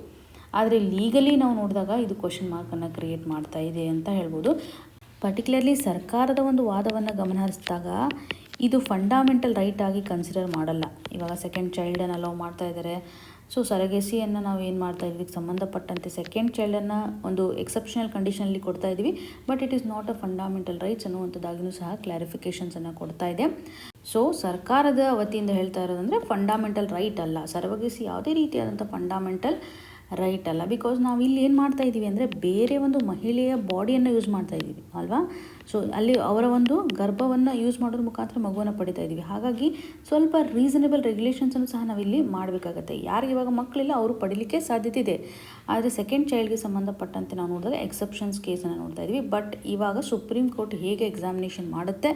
ಆದರೆ ಲೀಗಲಿ ನಾವು ನೋಡಿದಾಗ ಇದು ಕ್ವಶನ್ ಮಾರ್ಕನ್ನು ಕ್ರಿಯೇಟ್ ಮಾಡ್ತಾ ಇದೆ ಅಂತ ಹೇಳ್ಬೋದು. ಪರ್ಟಿಕ್ಯುಲರ್ಲಿ ಸರ್ಕಾರದ ಒಂದು ವಾದವನ್ನು ಗಮನಹರಿಸಿದಾಗ ಇದು ಫಂಡಾಮೆಂಟಲ್ ರೈಟ್ ಆಗಿ ಕನ್ಸಿಡರ್ ಮಾಡಲ್ಲ. ಇವಾಗ ಸೆಕೆಂಡ್ ಚೈಲ್ಡನ್ನು ಅಲೋ ಮಾಡ್ತಾ ಇದ್ದಾರೆ. ಸೊ ಸರಗೆಸಿಯನ್ನು ನಾವು ಏನು ಮಾಡ್ತಾ ಇದ್ವಿ, ಸಂಬಂಧಪಟ್ಟಂತೆ ಸೆಕೆಂಡ್ ಚೈಲ್ಡನ್ನು ಒಂದು ಎಕ್ಸೆಪ್ಷನಲ್ ಕಂಡೀಷನಲ್ಲಿ ಕೊಡ್ತಾ ಇದ್ವಿ. But it is not a fundamental rights ಅನ್ನುವಂಥದ್ದಾಗಿಯೂ ಸಹ ಕ್ಲಾರಿಫಿಕೇಷನ್ಸನ್ನು ಕೊಡ್ತಾ ಇದೆ. ಸೊ ಸರ್ಕಾರದ ವತಿಯಿಂದ ಹೇಳ್ತಾ ಇರೋದಂದರೆ ಫಂಡಾಮೆಂಟಲ್ ರೈಟ್ ಅಲ್ಲ, ಸರಗೆಸಿ ಯಾವುದೇ ರೀತಿಯಾದಂಥ ಫಂಡಾಮೆಂಟಲ್ ರೈಟ್ ಅಲ್ಲ. ಬಿಕಾಸ್ ನಾವು ಇಲ್ಲಿ ಏನು ಮಾಡ್ತಾ ಇದ್ದೀವಿ ಅಂದರೆ ಬೇರೆ ಒಂದು ಮಹಿಳೆಯ ಬಾಡಿಯನ್ನು ಯೂಸ್ ಮಾಡ್ತಾ ಇದ್ದೀವಿ ಅಲ್ವಾ. ಸೊ ಅಲ್ಲಿ ಅವರ ಒಂದು ಗರ್ಭವನ್ನು ಯೂಸ್ ಮಾಡೋದ್ರ ಮುಖಾಂತರ ಮಗುವನ್ನು ಪಡಿತಾ ಇದ್ದೀವಿ. ಹಾಗಾಗಿ ಸ್ವಲ್ಪ ರೀಸನೇಬಲ್ ರೆಗ್ಯುಲೇಷನ್ಸನ್ನು ಸಹ ನಾವಿಲ್ಲಿ ಮಾಡಬೇಕಾಗತ್ತೆ. ಯಾರಿಗೆ ಇವಾಗ ಮಕ್ಕಳಿಲ್ಲ ಅವರು ಪಡಿಲಿಕ್ಕೆ ಸಾಧ್ಯತೆ ಇದೆ. ಆದರೆ ಸೆಕೆಂಡ್ ಚೈಲ್ಡ್ಗೆ ಸಂಬಂಧಪಟ್ಟಂತೆ ನಾವು ನೋಡಿದಾಗ ಎಕ್ಸೆಪ್ಷನ್ಸ್ ಕೇಸನ್ನು ನೋಡ್ತಾ ಇದ್ವಿ. ಬಟ್ ಇವಾಗ ಸುಪ್ರೀಂ ಕೋರ್ಟ್ ಹೇಗೆ ಎಕ್ಸಾಮಿನೇಷನ್ ಮಾಡುತ್ತೆ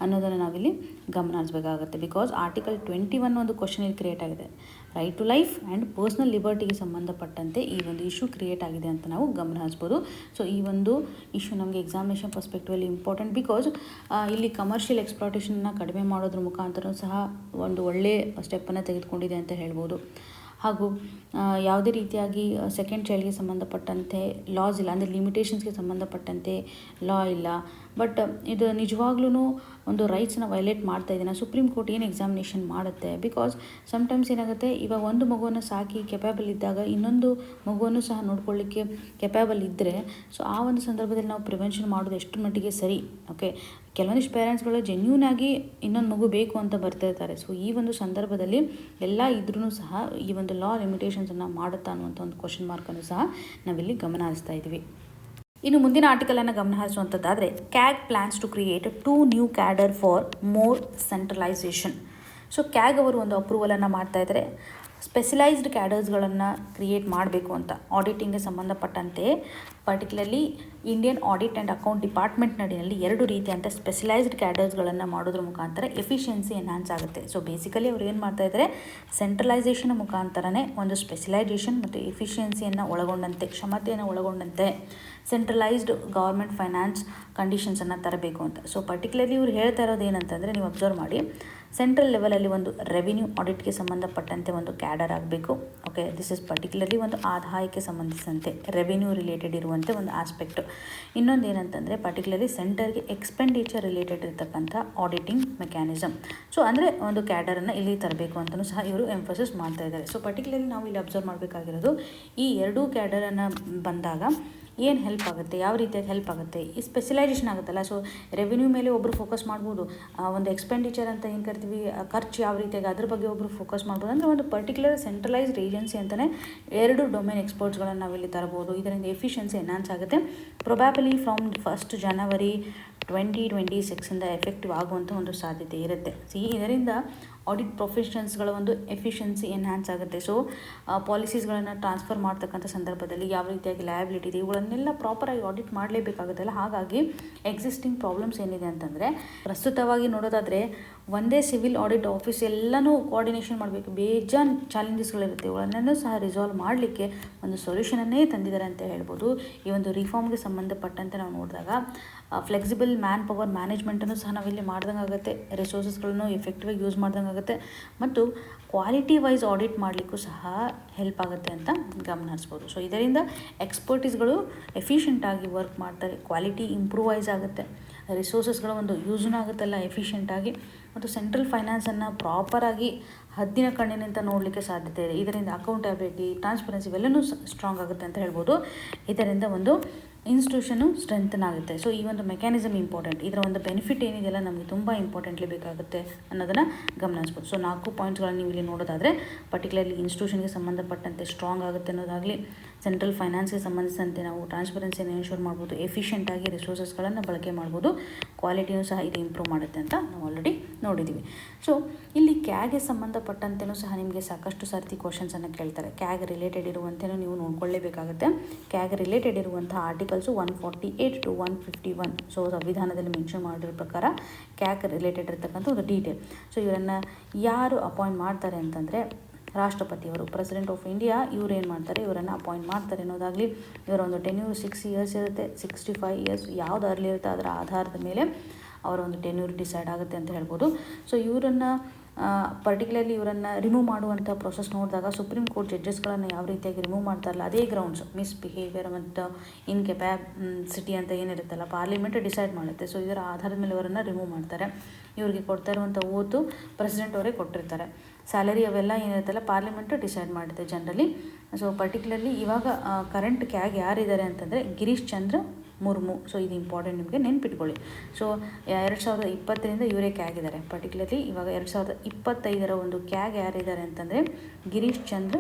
ಅನ್ನೋದನ್ನು ನಾವಿಲ್ಲಿ ಗಮನ ಹರಿಸಬೇಕಾಗುತ್ತೆ. ಬಿಕಾಸ್ ಆರ್ಟಿಕಲ್ 21 ಒಂದು ಕ್ವಶನ್ ಇಲ್ಲಿ ಕ್ರಿಯೇಟ್ ಆಗಿದೆ. Right to life and personal ಲಿಬರ್ಟಿಗೆ ಸಂಬಂಧಪಟ್ಟಂತೆ ಈ ಒಂದು ಇಶ್ಯೂ ಕ್ರಿಯೇಟ್ ಆಗಿದೆ ಅಂತ ನಾವು ಗಮನ ಹರಿಸ್ಬೋದು. ಸೊ ಈ ಒಂದು ಇಶ್ಯೂ ನಮಗೆ ಎಕ್ಸಾಮಿನೇಷನ್ ಪರ್ಸ್ಪೆಕ್ಟಿವಲ್ಲಿ ಇಂಪಾರ್ಟೆಂಟ್. ಬಿಕಾಸ್ ಇಲ್ಲಿ ಕಮರ್ಷಿಯಲ್ ಎಕ್ಸ್ಪ್ಲಾಟೇಷನ್ನ ಕಡಿಮೆ ಮಾಡೋದ್ರ ಮುಖಾಂತರ ಸಹ ಒಂದು ಒಳ್ಳೆಯ ಸ್ಟೆಪ್ಪನ್ನು ತೆಗೆದುಕೊಂಡಿದೆ ಅಂತ ಹೇಳ್ಬೋದು. ಹಾಗೂ ಯಾವುದೇ ರೀತಿಯಾಗಿ ಸೆಕೆಂಡ್ ಚೈಲ್ಡ್ಗೆ ಸಂಬಂಧಪಟ್ಟಂತೆ ಲಾಸ್ ಇಲ್ಲ, ಅಂದರೆ ಲಿಮಿಟೇಷನ್ಸ್ಗೆ ಸಂಬಂಧಪಟ್ಟಂತೆ ಲಾ ಇಲ್ಲ. ಬಟ್ ಇದು ನಿಜವಾಗ್ಲೂ ಒಂದು ರೈಟ್ಸನ್ನ ವೈಲೇಟ್ ಮಾಡ್ತಾ ಇದೆಯಾ, ಸುಪ್ರೀಂ ಕೋರ್ಟ್ ಏನು ಎಕ್ಸಾಮಿನೇಷನ್ ಮಾಡುತ್ತೆ. ಬಿಕಾಸ್ ಸಮ್ಟೈಮ್ಸ್ ಏನಾಗುತ್ತೆ, ಇವಾಗ ಒಂದು ಮಗುವನ್ನು ಸಾಕಿ ಕೆಪೇಬಲ್ ಇದ್ದಾಗ ಇನ್ನೊಂದು ಮಗುವನ್ನು ಸಹ ನೋಡ್ಕೊಳ್ಳಿಕ್ಕೆ ಕೆಪೇಬಲ್ ಇದ್ದರೆ, ಸೊ ಆ ಒಂದು ಸಂದರ್ಭದಲ್ಲಿ ನಾವು ಪ್ರಿವೆನ್ಷನ್ ಮಾಡೋದು ಎಷ್ಟು ಮಟ್ಟಿಗೆ ಸರಿ. ಓಕೆ, ಕೆಲವೊಂದಿಷ್ಟು ಪೇರೆಂಟ್ಸ್ಗಳು ಜೆನ್ಯೂನ್ ಆಗಿ ಇನ್ನೊಂದು ಮಗು ಬೇಕು ಅಂತ ಬರ್ತಿರ್ತಾರೆ. ಸೊ ಈ ಒಂದು ಸಂದರ್ಭದಲ್ಲಿ ಎಲ್ಲ ಇದ್ರೂ ಸಹ ಈ ಒಂದು ಲಾ ಲಿಮಿಟೇಷನ್ಸನ್ನು ಮಾಡುತ್ತಾ ಅನ್ನುವಂಥ ಒಂದು ಕ್ವಶನ್ ಮಾರ್ಕನ್ನು ಸಹ ನಾವಿಲ್ಲಿ ಗಮನ ಹರಿಸ್ತಾ ಇದ್ದೀವಿ. ಇನ್ನು ಮುಂದಿನ ಆರ್ಟಿಕಲನ್ನು ಗಮನ ಹರಿಸುವಂಥದ್ದಾದರೆ, CAG plans to create 2 new cadre for more centralisation. So CAG ಅವರು ಒಂದು ಅಪ್ರೂವಲನ್ನು ಮಾಡ್ತಾ ಇದ್ದಾರೆ, ಸ್ಪೆಷಲೈಸ್ಡ್ ಕ್ಯಾಡರ್ಸ್ಗಳನ್ನು ಕ್ರಿಯೇಟ್ ಮಾಡಬೇಕು ಅಂತ. ಆಡಿಟಿಂಗ್ಗೆ ಸಂಬಂಧಪಟ್ಟಂತೆ particularly Indian audit and account department ನಡಿನಲ್ಲಿ 2 ರೀತಿಯಂಥ ಸ್ಪೆಷಲೈಸ್ಡ್ ಕ್ಯಾಡರ್ಸ್ಗಳನ್ನು ಮಾಡೋದ್ರ ಮುಖಾಂತರ ಎಫಿಷಿಯನ್ಸಿ ಎನ್ಹಾನ್ಸ್ ಆಗುತ್ತೆ. ಸೊ ಬೇಸಿಕಲಿ ಅವ್ರು ಏನು ಮಾಡ್ತಾ ಇದ್ದಾರೆ, ಸೆಂಟ್ರಲೈಸೇಷನ್ ಮುಖಾಂತರನೇ ಒಂದು ಸ್ಪೆಷಲೈಸೇಷನ್ ಮತ್ತು ಎಫಿಷಿಯನ್ಸಿಯನ್ನು ಒಳಗೊಂಡಂತೆ, ಕ್ಷಮತೆಯನ್ನು ಒಳಗೊಂಡಂತೆ ಸೆಂಟ್ರಲೈಸ್ಡ್ ಗೌರ್ಮೆಂಟ್ ಫೈನಾನ್ಸ್ ಕಂಡೀಷನ್ಸನ್ನು ತರಬೇಕು ಅಂತ. ಸೊ ಪರ್ಟಿಕ್ಯುಲರ್ಲಿ ಇವ್ರು ಹೇಳ್ತಾ ಇರೋದು ಏನಂತಂದರೆ, ನೀವು ಅಬ್ಸರ್ವ್ ಮಾಡಿ, ಸೆಂಟ್ರಲ್ ಲೆವೆಲಲ್ಲಿ ಒಂದು ರೆವಿನ್ಯೂ ಆಡಿಟ್ಗೆ ಸಂಬಂಧಪಟ್ಟಂತೆ ಒಂದು ಕ್ಯಾಡರ್ ಆಗಬೇಕು. ಓಕೆ, ದಿಸ್ ಇಸ್ ಪರ್ಟಿಕ್ಯುಲರ್ಲಿ ಒಂದು ಆದಾಯಕ್ಕೆ ಸಂಬಂಧಿಸಿದಂತೆ ರೆವಿನ್ಯೂ ರಿಲೇಟೆಡ್ ಇರುವಂತೆ ಒಂದು ಆಸ್ಪೆಕ್ಟು. ಇನ್ನೊಂದು ಏನಂತಂದರೆ ಪರ್ಟಿಕ್ಯುಲರ್ಲಿ ಸೆಂಟರ್ಗೆ ಎಕ್ಸ್ಪೆಂಡಿಚರ್ ರಿಲೇಟೆಡ್ ಇರತಕ್ಕಂಥ ಆಡಿಟಿಂಗ್ ಮೆಕ್ಯಾನಿಸಮ್. ಸೊ ಅಂದರೆ ಒಂದು ಕ್ಯಾಡರನ್ನು ಇಲ್ಲಿ ತರಬೇಕು ಅಂತಲೂ ಸಹ ಇವರು ಎಂಫೋಸಿಸ್ ಮಾಡ್ತಾ ಇದ್ದಾರೆ. ಸೊ ಪರ್ಟಿಕ್ಯುಲರ್ಲಿ ನಾವು ಇಲ್ಲಿ ಅಬ್ಸರ್ವ್ ಮಾಡಬೇಕಾಗಿರೋದು, ಈ 2 ಕ್ಯಾಡರನ್ನು ಬಂದಾಗ ಏನು ಹೆಲ್ಪ್ ಆಗುತ್ತೆ, ಯಾವ ರೀತಿಯಾಗಿ ಹೆಲ್ಪ್ ಆಗುತ್ತೆ, ಈ ಸ್ಪೆಷಲೈಸೇಷನ್ ಆಗುತ್ತಲ್ಲ. ಸೊ ರೆವಿನ್ಯೂ ಮೇಲೆ ಒಬ್ಬರು ಫೋಕಸ್ ಮಾಡ್ಬೋದು, ಒಂದು ಎಕ್ಸ್ಪೆಂಡಿಚರ್ ಅಂತ ಏನು ಕರಿತೀವಿ, ಖರ್ಚು ಯಾವ ರೀತಿಯಾಗಿ ಅದ್ರ ಬಗ್ಗೆ ಒಬ್ಬರು ಫೋಕಸ್ ಮಾಡ್ಬೋದು. ಅಂದರೆ ಒಂದು ಪರ್ಟಿಕ್ಯುಲರ್ ಸೆಂಟ್ರಲೈಸ್ಡ್ ಏಜೆನ್ಸಿ ಅಂತಲೇ 2 ಡೊಮೇನ್ ಎಕ್ಸ್ಪರ್ಟ್ಸ್ಗಳನ್ನು ನಾವಿಲ್ಲಿ ತರಬಹುದು. ಇದರಿಂದ ಎಫಿಷಿಯನ್ಸಿ ಎನ್ಹಾನ್ಸ್ ಆಗುತ್ತೆ. ಪ್ರೊಬ್ಯಾಬಲಿ ಫ್ರಮ್ 1 ಜನವರಿ 2026 ಎಫೆಕ್ಟಿವ್ ಆಗುವಂಥ ಒಂದು ಸಾಧ್ಯತೆ ಇರುತ್ತೆ. ಇದರಿಂದ ಆಡಿಟ್ ಪ್ರೊಫೆಷನ್ಸ್ಗಳ ಒಂದು ಎಫಿಷಿಯನ್ಸಿ ಎನ್ಹಾನ್ಸ್ ಆಗುತ್ತೆ. ಸೊ ಪಾಲಿಸೀಸ್ಗಳನ್ನು ಟ್ರಾನ್ಸ್ಫರ್ ಮಾಡ್ತಕ್ಕಂಥ ಸಂದರ್ಭದಲ್ಲಿ ಯಾವ ರೀತಿಯಾಗಿ ಲಯಬಿಲಿಟಿ ಇದೆ, ಇವುಗಳನ್ನೆಲ್ಲ ಪ್ರಾಪರಾಗಿ ಆಡಿಟ್ ಮಾಡಲೇಬೇಕಾಗುತ್ತಲ್ಲ. ಹಾಗಾಗಿ ಎಕ್ಸಿಸ್ಟಿಂಗ್ ಪ್ರಾಬ್ಲಮ್ಸ್ ಏನಿದೆ ಅಂತಂದರೆ, ಪ್ರಸ್ತುತವಾಗಿ ನೋಡೋದಾದರೆ ಒಂದೇ ಸಿವಿಲ್ ಆಡಿಟ್ ಆಫೀಸ್ ಎಲ್ಲನೂ ಕೋಆರ್ಡಿನೇಷನ್ ಮಾಡಬೇಕು, ಬೇಜಾನ್ ಚಾಲೆಂಜಸ್ಗಳಿರುತ್ತೆ. ಇವುಗಳನ್ನೆಲ್ಲೂ ಸಹ ರಿಸಾಲ್ವ್ ಮಾಡಲಿಕ್ಕೆ ಒಂದು ಸೊಲ್ಯೂಷನನ್ನೇ ತಂದಿದ್ದಾರೆ ಅಂತ ಹೇಳ್ಬೋದು. ಈ ಒಂದು ರಿಫಾರ್ಮ್ಗೆ ಸಂಬಂಧಪಟ್ಟಂತೆ ನಾವು ನೋಡಿದಾಗ ಫ್ಲೆಕ್ಸಿಬಲ್ ಮ್ಯಾನ್ ಪವರ್ ಮ್ಯಾನೇಜ್ಮೆಂಟನ್ನು ಸಹ ನಾವಿಲ್ಲಿ ಮಾಡ್ದಂಗೆ ಆಗುತ್ತೆ, ರಿಸೋರ್ಸಸ್ಗಳನ್ನು ಎಫೆಕ್ಟಿವಾಗಿ ಯೂಸ್ ಮಾಡ್ದಂಗೆ ಆಗುತ್ತೆ, ಮತ್ತು ಕ್ವಾಲಿಟಿ ವೈಸ್ ಆಡಿಟ್ ಮಾಡಲಿಕ್ಕೂ ಸಹ ಹೆಲ್ಪ್ ಆಗುತ್ತೆ ಅಂತ ಗಮನ ಹರಿಸ್ಬೋದು. ಸೊ ಇದರಿಂದ ಎಕ್ಸ್ಪರ್ಟೀಸ್ಗಳು ಎಫಿಷಿಯೆಂಟಾಗಿ ವರ್ಕ್ ಮಾಡ್ತಾರೆ, ಕ್ವಾಲಿಟಿ ಇಂಪ್ರೂವೈಸ್ ಆಗುತ್ತೆ, ರಿಸೋರ್ಸಸ್ಗಳ ಒಂದು ಯೂಸ್ನೂ ಆಗುತ್ತಲ್ಲ ಎಫಿಷಿಯೆಂಟಾಗಿ, ಮತ್ತು ಸೆಂಟ್ರಲ್ ಫೈನಾನ್ಸನ್ನು ಪ್ರಾಪರಾಗಿ ಹದ್ದಿನ ಕಣ್ಣಿನಿಂದ ನೋಡಲಿಕ್ಕೆ ಸಾಧ್ಯತೆ ಇದೆ. ಇದರಿಂದ ಅಕೌಂಟಬಿಲಿಟಿ, ಟ್ರಾನ್ಸ್ಪರೆನ್ಸಿ ಇವೆಲ್ಲವೂ ಸ್ಟ್ರಾಂಗ್ ಆಗುತ್ತೆ ಅಂತ ಹೇಳ್ಬೋದು. ಇದರಿಂದ ಒಂದು ಇನ್ಸ್ಟಿಟ್ಯೂಷನು ಸ್ಟ್ರೆಂಥನ್ ಆಗುತ್ತೆ. ಸೊ ಈ ಒಂದು ಮೆಕ್ಯಾನಿಸಮ್ ಇಂಪಾರ್ಟೆಂಟ್. ಇದರ ಒಂದು ಬೆನಿಫಿಟ್ ಏನಿದೆಯಲ್ಲ ನಮಗೆ ತುಂಬ ಇಂಪಾರ್ಟೆಂಟ್ಲಿ ಬೇಕಾಗುತ್ತೆ ಅನ್ನೋದನ್ನು ಗಮನಿಸ್ಬೋದು. ಸೊ 4 ಪಾಯಿಂಟ್ಸ್ಗಳನ್ನು ನೀವು ಇಲ್ಲಿ ನೋಡೋದಾದರೆ, ಪರ್ಟಿಕ್ಯುಲರ್ಲಿ ಇನ್ಸ್ಟಿಟ್ಯೂಷನ್ಗೆ ಸಂಬಂಧಪಟ್ಟಂತೆ ಸ್ಟ್ರಾಂಗ್ ಆಗುತ್ತೆ ಅನ್ನೋದಾಗಲಿ, ಸೆಂಟ್ರಲ್ ಫೈನಾನ್ಸ್ಗೆ ಸಂಬಂಧಿಸಿದಂತೆ ನಾವು ಟ್ರಾನ್ಸ್ಪರೆನ್ಸಿಯನ್ನು ಎನ್ಶೂರ್ ಮಾಡ್ಬೋದು, ಎಫಿಷಿಯೆಂಟಾಗಿ ರಿಸೋರ್ಸಸ್ಗಳನ್ನು ಬಳಕೆ ಮಾಡ್ಬೋದು, ಕ್ವಾಲಿಟಿಯೂ ಸಹ ಇದು ಇಂಪ್ರೂವ್ ಮಾಡುತ್ತೆ ಅಂತ ನಾವು ಆಲ್ರೆಡಿ ನೋಡಿದ್ದೀವಿ. ಸೊ ಇಲ್ಲಿ ಕ್ಯಾಗ್ಗೆ ಸಂಬಂಧಪಟ್ಟಂತೆಯೂ ಸಹ ನಿಮಗೆ ಸಾಕಷ್ಟು ಸರ್ತಿ ಕ್ವಶನ್ಸನ್ನು ಕೇಳ್ತಾರೆ. ಕ್ಯಾಗ್ ರಿಲೇಟೆಡ್ ಇರುವಂತೆಯೂ ನೀವು ನೋಡ್ಕೊಳ್ಳೇಬೇಕಾಗುತ್ತೆ. ಕ್ಯಾಗ್ ರಿಲೇಟೆಡ್ ಇರುವಂಥ ಆರ್ಟಿಕಲ್ಸು 148 to 151. ಸೊ ಸಂವಿಧಾನದಲ್ಲಿ ಮೆನ್ಷನ್ ಮಾಡಿರೋ ಪ್ರಕಾರ ಕ್ಯಾಗ್ ರಿಲೇಟೆಡ್ ಇರತಕ್ಕಂಥ ಒಂದು ಡೀಟೇಲ್. ಸೊ ಇವರನ್ನು ಯಾರು ಅಪಾಯಿಂಟ್ ಮಾಡ್ತಾರೆ ಅಂತಂದರೆ ರಾಷ್ಟ್ರಪತಿಯವರು, ಪ್ರೆಸಿಡೆಂಟ್ ಆಫ್ ಇಂಡಿಯಾ ಇವ್ರು ಏನು ಮಾಡ್ತಾರೆ, ಇವರನ್ನು ಅಪಾಯಿಂಟ್ ಮಾಡ್ತಾರೆ ಅನ್ನೋದಾಗಲಿ. ಇವರ ಒಂದು ಟೆನ್ಯೂರ್ 6 years ಇರುತ್ತೆ, 65 years ಯಾವ್ದು ಅರ್ಲಿ ಇರುತ್ತೆ ಅದರ ಆಧಾರದ ಮೇಲೆ ಅವರ ಒಂದು ಟೆನ್ಯೂರ್ ಡಿಸೈಡ್ ಆಗುತ್ತೆ ಅಂತ ಹೇಳ್ಬೋದು. ಸೊ ಇವರನ್ನು ಪರ್ಟಿಕ್ಯುಲರ್ಲಿ ಇವರನ್ನು ರಿಮೂವ್ ಮಾಡುವಂಥ ಪ್ರೊಸೆಸ್ ನೋಡಿದಾಗ ಸುಪ್ರೀಂ ಕೋರ್ಟ್ ಜಡ್ಜಸ್ಗಳನ್ನು ಯಾವ ರೀತಿಯಾಗಿ ರಿಮೂವ್ ಮಾಡ್ತಾರಲ್ಲ ಅದೇ ಗ್ರೌಂಡ್ಸ್, ಮಿಸ್ಬಿಹೇವಿಯರ್ ಮತ್ತು ಇನ್ಕೆಪ್ಯಾಸಿಟಿ ಅಂತ ಏನಿರುತ್ತಲ್ಲ ಪಾರ್ಲಿಮೆಂಟ್ ಡಿಸೈಡ್ ಮಾಡುತ್ತೆ. ಸೊ ಇದರ ಆಧಾರದ ಮೇಲೆ ಇವರನ್ನು ರಿಮೂವ್ ಮಾಡ್ತಾರೆ. ಇವರಿಗೆ ಕೊಡ್ತಾ ಇರುವಂಥ ಓತು ಪ್ರೆಸಿಡೆಂಟ್ ಅವರೇ ಕೊಟ್ಟಿರ್ತಾರೆ. ಸ್ಯಾಲರಿ ಅವೆಲ್ಲ ಏನಿರುತ್ತಲ್ಲ ಪಾರ್ಲಿಮೆಂಟು ಡಿಸೈಡ್ ಮಾಡುತ್ತೆ ಜನರಲಿ. ಸೊ ಪರ್ಟಿಕ್ಯುಲರ್ಲಿ ಇವಾಗ ಕರೆಂಟ್ ಕ್ಯಾಗ್ ಯಾರಿದ್ದಾರೆ ಅಂತಂದರೆ ಗಿರೀಶ್ ಚಂದ್ರ ಮುರ್ಮು. ಸೊ ಇದು ಇಂಪಾರ್ಟೆಂಟ್, ನಿಮಗೆ ನೆನ್ಪಿಟ್ಕೊಳ್ಳಿ. ಸೊ 2020 ಇವರೇ ಕ್ಯಾಗ್ ಇದ್ದಾರೆ. ಪರ್ಟಿಕ್ಯುಲರ್ಲಿ ಇವಾಗ 2025 ಒಂದು ಕ್ಯಾಗ್ ಯಾರಿದ್ದಾರೆ ಅಂತಂದರೆ ಗಿರೀಶ್ ಚಂದ್ರ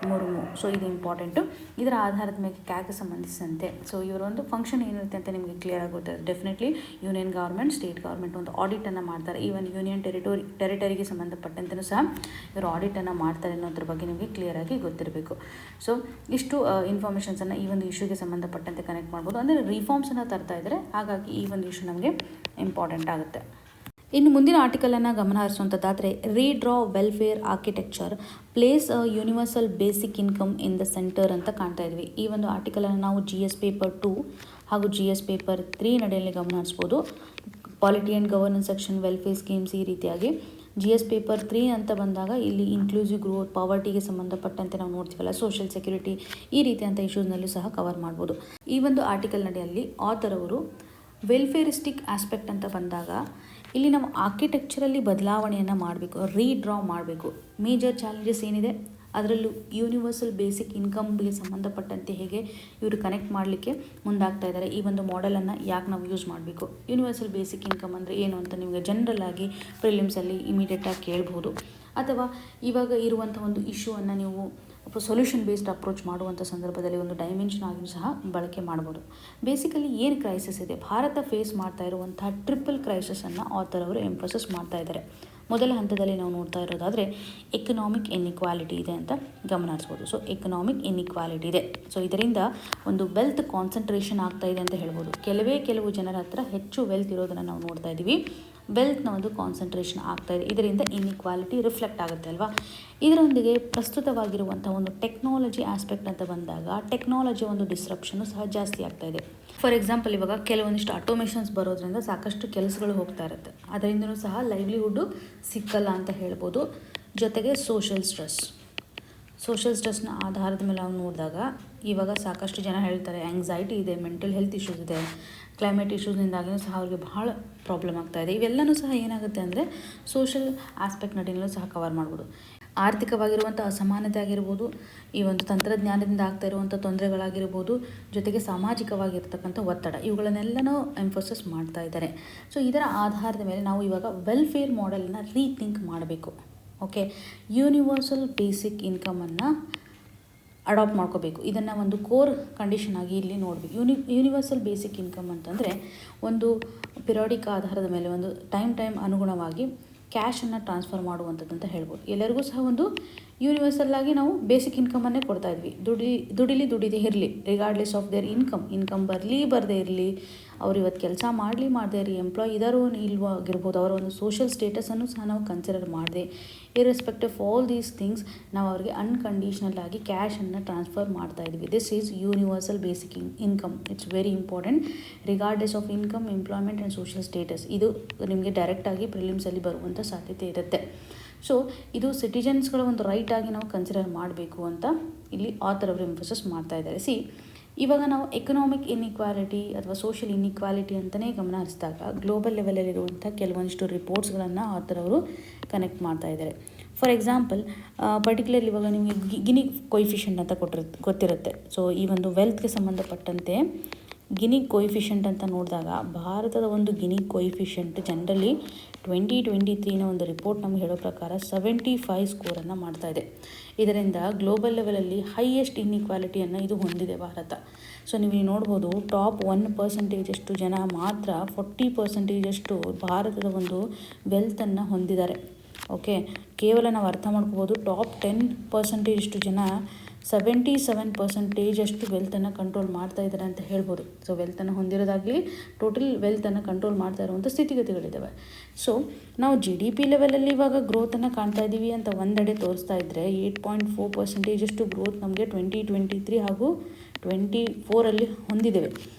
ಮುರ್ಮು. ಸೊ ಇದು ಇಂಪಾರ್ಟೆಂಟು. ಇದರ ಆಧಾರದ ಮೇಲೆ ಕ್ಯಾಗ್ಗೆ ಸಂಬಂಧಿಸಿದಂತೆ ಸೊ ಇವರ ಒಂದು ಫಂಕ್ಷನ್ ಏನಿರುತ್ತೆ ಅಂತ ನಿಮಗೆ ಕ್ಲಿಯರ್ ಆಗುತ್ತೆ. Definitely union government, state government ಒಂದು ಆಡಿಟನ್ನು ಮಾಡ್ತಾರೆ. ಈವನ್ ಯೂನಿಯನ್ ಟೆರಿಟರಿಗೆ ಸಂಬಂಧಪಟ್ಟಂತೆಯೂ ಸಹ ಇವರು ಆಡಿಟನ್ನು ಮಾಡ್ತಾರೆ ಅನ್ನೋದ್ರ ಬಗ್ಗೆ ನಿಮಗೆ ಕ್ಲಿಯರಾಗಿ ಗೊತ್ತಿರಬೇಕು. ಸೊ ಇಷ್ಟು ಇನ್ಫಾರ್ಮೇಷನ್ಸನ್ನು ಈ ಒಂದು ಇಶ್ಯೂಗೆ ಸಂಬಂಧಪಟ್ಟಂತೆ ಕನೆಕ್ಟ್ ಮಾಡ್ಬೋದು. ಅಂದರೆ ರಿಫಾರ್ಮ್ಸನ್ನು ತರ್ತಾ ಇದ್ದಾರೆ, ಹಾಗಾಗಿ ಈ ಒಂದು ಇಶ್ಯೂ ನಮಗೆ ಇಂಪಾರ್ಟೆಂಟ್ ಆಗುತ್ತೆ. ಇನ್ನು ಮುಂದಿನ ಆರ್ಟಿಕಲನ್ನು ಗಮನ ಹರಿಸುವಂಥದ್ದಾದರೆ redraw welfare architecture place universal basic income in the centre ಅಂತ ಕಾಣ್ತಾ ಇದ್ವಿ. ಈ ಒಂದು ಆರ್ಟಿಕಲನ್ನು ನಾವು GS ಪೇಪರ್ 2 ಹಾಗೂ GS ಪೇಪರ್ 3 ನಡೆಯಲ್ಲಿ ಗಮನ ಹರಿಸ್ಬೋದು. Polity and governance section, welfare schemes, ಈ ರೀತಿಯಾಗಿ GS ಪೇಪರ್ 3 ಅಂತ ಬಂದಾಗ ಇಲ್ಲಿ ಇನ್ಕ್ಲೂಸಿವ್ ಗ್ರೋತ್, ಪಾವರ್ಟಿಗೆ ಸಂಬಂಧಪಟ್ಟಂತೆ ನಾವು ನೋಡ್ತೀವಲ್ಲ, ಸೋಷಿಯಲ್ ಸೆಕ್ಯೂರಿಟಿ, ಈ ರೀತಿಯಂಥ ಇಶ್ಯೂಸ್ನಲ್ಲೂ ಸಹ ಕವರ್ ಮಾಡ್ಬೋದು. ಈ ಒಂದು ಆರ್ಟಿಕಲ್ ನಡೆಯಲ್ಲಿ ಆಥರ್ ಅವರು ವೆಲ್ಫೇರಿಸ್ಟಿಕ್ ಆಸ್ಪೆಕ್ಟ್ ಅಂತ ಬಂದಾಗ ಇಲ್ಲಿ ನಾವು ಆರ್ಕಿಟೆಕ್ಚರಲ್ಲಿ ಬದಲಾವಣೆಯನ್ನು ಮಾಡಬೇಕು, ರೀಡ್ರಾ ಮಾಡಬೇಕು. ಮೇಜರ್ ಚಾಲೆಂಜಸ್ ಏನಿದೆ ಅದರಲ್ಲೂ ಯೂನಿವರ್ಸಲ್ ಬೇಸಿಕ್ ಇನ್ಕಮ್ಗೆ ಸಂಬಂಧಪಟ್ಟಂತೆ ಹೇಗೆ ಇವರು ಕನೆಕ್ಟ್ ಮಾಡಲಿಕ್ಕೆ ಮುಂದಾಗ್ತಾ ಇದ್ದಾರೆ. ಈ ಒಂದು ಮಾಡೆಲನ್ನು ಯಾಕೆ ನಾವು ಯೂಸ್ ಮಾಡಬೇಕು, ಯೂನಿವರ್ಸಲ್ ಬೇಸಿಕ್ ಇನ್ಕಮ್ ಅಂದರೆ ಏನು ಅಂತ ನಿಮಗೆ ಜನರಲ್ ಆಗಿ ಪ್ರಿಲಿಮ್ಸಲ್ಲಿ ಇಮಿಡಿಯೇಟಾಗಿ ಕೇಳ್ಬೋದು. ಅಥವಾ ಇವಾಗ ಇರುವಂಥ ಒಂದು ಇಶ್ಯೂವನ್ನು ನೀವು ಸೊಲ್ಯೂಷನ್ ಬೇಸ್ಡ್ ಅಪ್ರೋಚ್ ಮಾಡುವಂಥ ಸಂದರ್ಭದಲ್ಲಿ ಒಂದು ಡೈಮೆನ್ಷನ್ ಆಗಿಯೂ ಸಹ ಬಳಕೆ ಮಾಡ್ಬೋದು. ಬೇಸಿಕಲಿ ಏನು ಕ್ರೈಸಿಸ್ ಇದೆ, ಭಾರತ ಫೇಸ್ ಮಾಡ್ತಾ ಇರುವಂಥ ಟ್ರಿಪಲ್ ಕ್ರೈಸಿಸನ್ನು ಆಥರ್ ಅವರು ಎಂಫೋಸಿಸ್ ಮಾಡ್ತಾ ಇದ್ದಾರೆ. ಮೊದಲ ಹಂತದಲ್ಲಿ ನಾವು ನೋಡ್ತಾ ಇರೋದಾದರೆ ಎಕನಾಮಿಕ್ ಇನ್ಇಕ್ವಾಲಿಟಿ ಇದೆ ಅಂತ ಗಮನ ಹರಿಸ್ಬೋದು. ಸೊ ಎಕನಾಮಿಕ್ ಇನ್ಇಕ್ವಾಲಿಟಿ ಇದೆ. ಸೊ ಇದರಿಂದ ಒಂದು ವೆಲ್ತ್ ಕಾನ್ಸಂಟ್ರೇಷನ್ ಆಗ್ತಾ ಇದೆ ಅಂತ ಹೇಳ್ಬೋದು. ಕೆಲವು ಜನರ ಹತ್ರ ಹೆಚ್ಚು ವೆಲ್ತ್ ಇರೋದನ್ನು ನಾವು ನೋಡ್ತಾ ಇದ್ದೀವಿ. ವೆಲ್ತ್ನ ಒಂದು ಕಾನ್ಸಂಟ್ರೇಷನ್ ಆಗ್ತಾಯಿದೆ, ಇದರಿಂದ ಇನ್ಇಕ್ವಾಲಿಟಿ ರಿಫ್ಲೆಕ್ಟ್ ಆಗುತ್ತೆ ಅಲ್ವಾ. ಇದರೊಂದಿಗೆ ಪ್ರಸ್ತುತವಾಗಿರುವಂಥ ಒಂದು ಟೆಕ್ನಾಲಜಿ ಆಸ್ಪೆಕ್ಟ್ ಅಂತ ಬಂದಾಗ ಟೆಕ್ನಾಲಜಿ ಒಂದು ಡಿಸ್ರಪ್ಷನ್ನು ಸಹ ಜಾಸ್ತಿ ಆಗ್ತಾ ಇದೆ. ಫಾರ್ ಎಕ್ಸಾಂಪಲ್ ಇವಾಗ ಕೆಲವೊಂದಿಷ್ಟು ಆಟೋಮೇಷನ್ಸ್ ಬರೋದ್ರಿಂದ ಸಾಕಷ್ಟು ಕೆಲಸಗಳು ಹೋಗ್ತಾ ಇರುತ್ತೆ, ಅದರಿಂದನೂ ಸಹ ಲೈವ್ಲಿಹುಡ್ಡು ಸಿಕ್ಕಲ್ಲ ಅಂತ ಹೇಳ್ಬೋದು. ಜೊತೆಗೆ ಸೋಷಿಯಲ್ ಸ್ಟ್ರೆಸ್ನ ಆಧಾರದ ಮೇಲೆ ನಾವು ನೋಡಿದಾಗ ಇವಾಗ ಸಾಕಷ್ಟು ಜನ ಹೇಳ್ತಾರೆ ಆ್ಯಂಗ್ಸೈಟಿ ಇದೆ, ಮೆಂಟಲ್ ಹೆಲ್ತ್ ಇಶ್ಯೂಸ್ ಇದೆ, ಕ್ಲೈಮೇಟ್ ಇಶ್ಯೂಸ್ನಿಂದಾಗಿಯೂ ಸಹ ಅವ್ರಿಗೆ ಬಹಳ ಪ್ರಾಬ್ಲಮ್ ಆಗ್ತಾಯಿದೆ. ಇವೆಲ್ಲವೂ ಸಹ ಏನಾಗುತ್ತೆ ಅಂದರೆ ಸೋಷಿಯಲ್ ಆಸ್ಪೆಕ್ಟ್ ನಡಿನಲ್ಲೂ ಸಹ ಕವರ್ ಮಾಡ್ಬೋದು. ಆರ್ಥಿಕವಾಗಿರುವಂಥ ಅಸಮಾನತೆ ಆಗಿರ್ಬೋದು, ಈ ಒಂದು ತಂತ್ರಜ್ಞಾನದಿಂದ ಆಗ್ತಾ ಇರುವಂಥ ತೊಂದರೆಗಳಾಗಿರ್ಬೋದು, ಜೊತೆಗೆ ಸಾಮಾಜಿಕವಾಗಿರ್ತಕ್ಕಂಥ ಒತ್ತಡ, ಇವುಗಳನ್ನೆಲ್ಲನೂ ಎಂಫೋಸಿಸ್ ಮಾಡ್ತಾ ಇದ್ದಾರೆ. ಸೊ ಇದರ ಆಧಾರದ ಮೇಲೆ ನಾವು ಇವಾಗ ವೆಲ್ಫೇರ್ ಮಾಡೆಲನ್ನು ರೀಥಿಂಕ್ ಮಾಡಬೇಕು. ಓಕೆ, ಯೂನಿವರ್ಸಲ್ ಬೇಸಿಕ್ ಇನ್ಕಮನ್ನು ಅಡಾಪ್ಟ್ ಮಾಡ್ಕೋಬೇಕು. ಇದನ್ನು ಒಂದು ಕೋರ್ ಕಂಡೀಷನ್ ಆಗಿ ಇಲ್ಲಿ ನೋಡಬೇಕು. ಯೂನಿವರ್ಸಲ್ ಬೇಸಿಕ್ ಇನ್ಕಮ್ ಅಂತಂದರೆ ಒಂದು ಪಿರಿಯಾಡಿಕ್ ಆಧಾರದ ಮೇಲೆ ಒಂದು ಟೈಮ್ ಅನುಗುಣವಾಗಿ ಕ್ಯಾಶನ್ನು ಟ್ರಾನ್ಸ್ಫರ್ ಮಾಡುವಂಥದ್ದು ಅಂತ ಹೇಳ್ಬೋದು. ಎಲ್ಲರಿಗೂ ಸಹ ಒಂದು ಯೂನಿವರ್ಸಲ್ ಆಗಿ ನಾವು ಬೇಸಿಕ್ ಇನ್ಕಮನ್ನೇ ಕೊಡ್ತಾ ಇದ್ವಿ. ದುಡಿದೇ ಇರಲಿ, ರಿಗಾರ್ಡ್ಲೆಸ್ ಆಫ್ ದೇರ್ ಇನ್ಕಮ್ ಬರದೇ ಇರಲಿ, ಅವ್ರು ಇವತ್ತು ಕೆಲಸ ಮಾಡದೇ ಇರಲಿ, ಎಂಪ್ಲಾಯ್ ಇದಾರೋ ಇಲ್ವೋ ಆಗಿರ್ಬೋದು, ಅವರ ಒಂದು ಸೋಷಿಯಲ್ ಸ್ಟೇಟಸನ್ನು ಸಹ ನಾವು ಕನ್ಸಿಡರ್ ಮಾಡದೆ ಇರ್ರೆಸ್ಪೆಕ್ಟಿವ್ ಆಲ್ ದೀಸ್ ಥಿಂಗ್ಸ್ ನಾವು ಅವ್ರಿಗೆ ಅನ್ಕಂಡೀಷ್ನಲ್ ಆಗಿ ಕ್ಯಾಶನ್ನು ಟ್ರಾನ್ಸ್ಫರ್ ಮಾಡ್ತಾ ಇದ್ವಿ. This is universal basic income. It's very important. Regardless of income, employment and social status, ಇದು ನಿಮಗೆ ಡೈರೆಕ್ಟಾಗಿ ಪ್ರಿಲಿಮ್ಸಲ್ಲಿ ಬರುವಂಥ ಸಾಧ್ಯತೆ ಇರುತ್ತೆ. ಸೊ ಇದು ಸಿಟಿಜನ್ಸ್ಗಳ ಒಂದು ರೈಟ್ ಆಗಿ ನಾವು ಕನ್ಸಿಡರ್ ಮಾಡಬೇಕು ಅಂತ ಇಲ್ಲಿ ಆಥರ್ ಅವರು ಎಂಫೋಸಿಸ್ ಮಾಡ್ತಾ ಇದ್ದಾರೆ. ಇವಾಗ ನಾವು ಎಕನಾಮಿಕ್ ಇನ್ಇಕ್ವಾಲಿಟಿ ಅಥವಾ ಸೋಷಿಯಲ್ ಇನ್ಇಕ್ವಾಲಿಟಿ ಅಂತಲೇ ಗಮನ ಹರಿಸಿದಾಗ ಗ್ಲೋಬಲ್ ಲೆವೆಲಲ್ಲಿರುವಂಥ ಕೆಲವೊಂದಿಷ್ಟು ರಿಪೋರ್ಟ್ಸ್ಗಳನ್ನು ಆಥರ್ ಅವರು ಕನೆಕ್ಟ್ ಮಾಡ್ತಾ ಇದ್ದಾರೆ. ಫಾರ್ ಎಕ್ಸಾಂಪಲ್ ಪರ್ಟಿಕ್ಯುಲರ್ಲಿ ಇವಾಗ ನಿಮಗೆ ಗಿನಿ ಕೊಯಿಫಿಷಿಯಂಟ್ ಅಂತ ಗೊತ್ತಿರುತ್ತೆ. ಸೊ ಈ ಒಂದು ವೆಲ್ತ್ಗೆ ಸಂಬಂಧಪಟ್ಟಂತೆ ಗಿನಿ ಕೊಯಿಫಿಷಿಯಂಟ್ ಅಂತ ನೋಡಿದಾಗ ಭಾರತದ ಒಂದು ಗಿನಿ ಕೊಯಿಫಿಷಿಯಂಟ್ ಜನರಲಿ 2023ನ ಒಂದು ರಿಪೋರ್ಟ್ ನಮ್ಗೆ ಹೇಳೋ ಪ್ರಕಾರ 75 ಸ್ಕೋರನ್ನು ಮಾಡ್ತಾ ಇದೆ. ಇದರಿಂದ ಗ್ಲೋಬಲ್ ಲೆವೆಲಲ್ಲಿ ಹೈಯೆಸ್ಟ್ ಇನ್ಇಕ್ವಾಲಿಟಿಯನ್ನು ಇದು ಹೊಂದಿದೆ ಭಾರತ. ಸೊ ನೀವು ನೋಡ್ಬೋದು ಟಾಪ್ 1% ಅಷ್ಟು ಜನ ಮಾತ್ರ 40% ಅಷ್ಟು ಭಾರತದ ಒಂದು ವೆಲ್ತನ್ನು ಹೊಂದಿದ್ದಾರೆ. ಓಕೆ, ಕೇವಲ ನಾವು ಅರ್ಥ ಮಾಡ್ಕೋಬೋದು ಟಾಪ್ 10% ಅಷ್ಟು ಜನ 77% ಅಷ್ಟು ವೆಲ್ತನ್ನು ಕಂಟ್ರೋಲ್ ಮಾಡ್ತಾ ಇದ್ದಾರೆ ಅಂತ ಹೇಳ್ಬೋದು. ಸೊ ವೆಲ್ತನ್ನು ಹೊಂದಿರೋದಾಗಲಿ ಟೋಟಲ್ ವೆಲ್ತನ್ನು ಕಂಟ್ರೋಲ್ ಮಾಡ್ತಾ ಇರುವಂಥ ಸ್ಥಿತಿಗತಿಗಳಿದ್ದಾವೆ. ಸೊ ನಾವು GDP ಲೆವೆಲಲ್ಲಿ ಇವಾಗ ಗ್ರೋತನ್ನು ಕಾಣ್ತಾ ಇದ್ದೀವಿ ಅಂತ ಒಂದೆಡೆ ತೋರಿಸ್ತಾ ಇದ್ದರೆ 8.4% ಅಷ್ಟು ಗ್ರೋತ್ ನಮಗೆ 2023 ಹಾಗೂ 24ರಲ್ಲಿ ಹೊಂದಿದ್ದೇವೆ.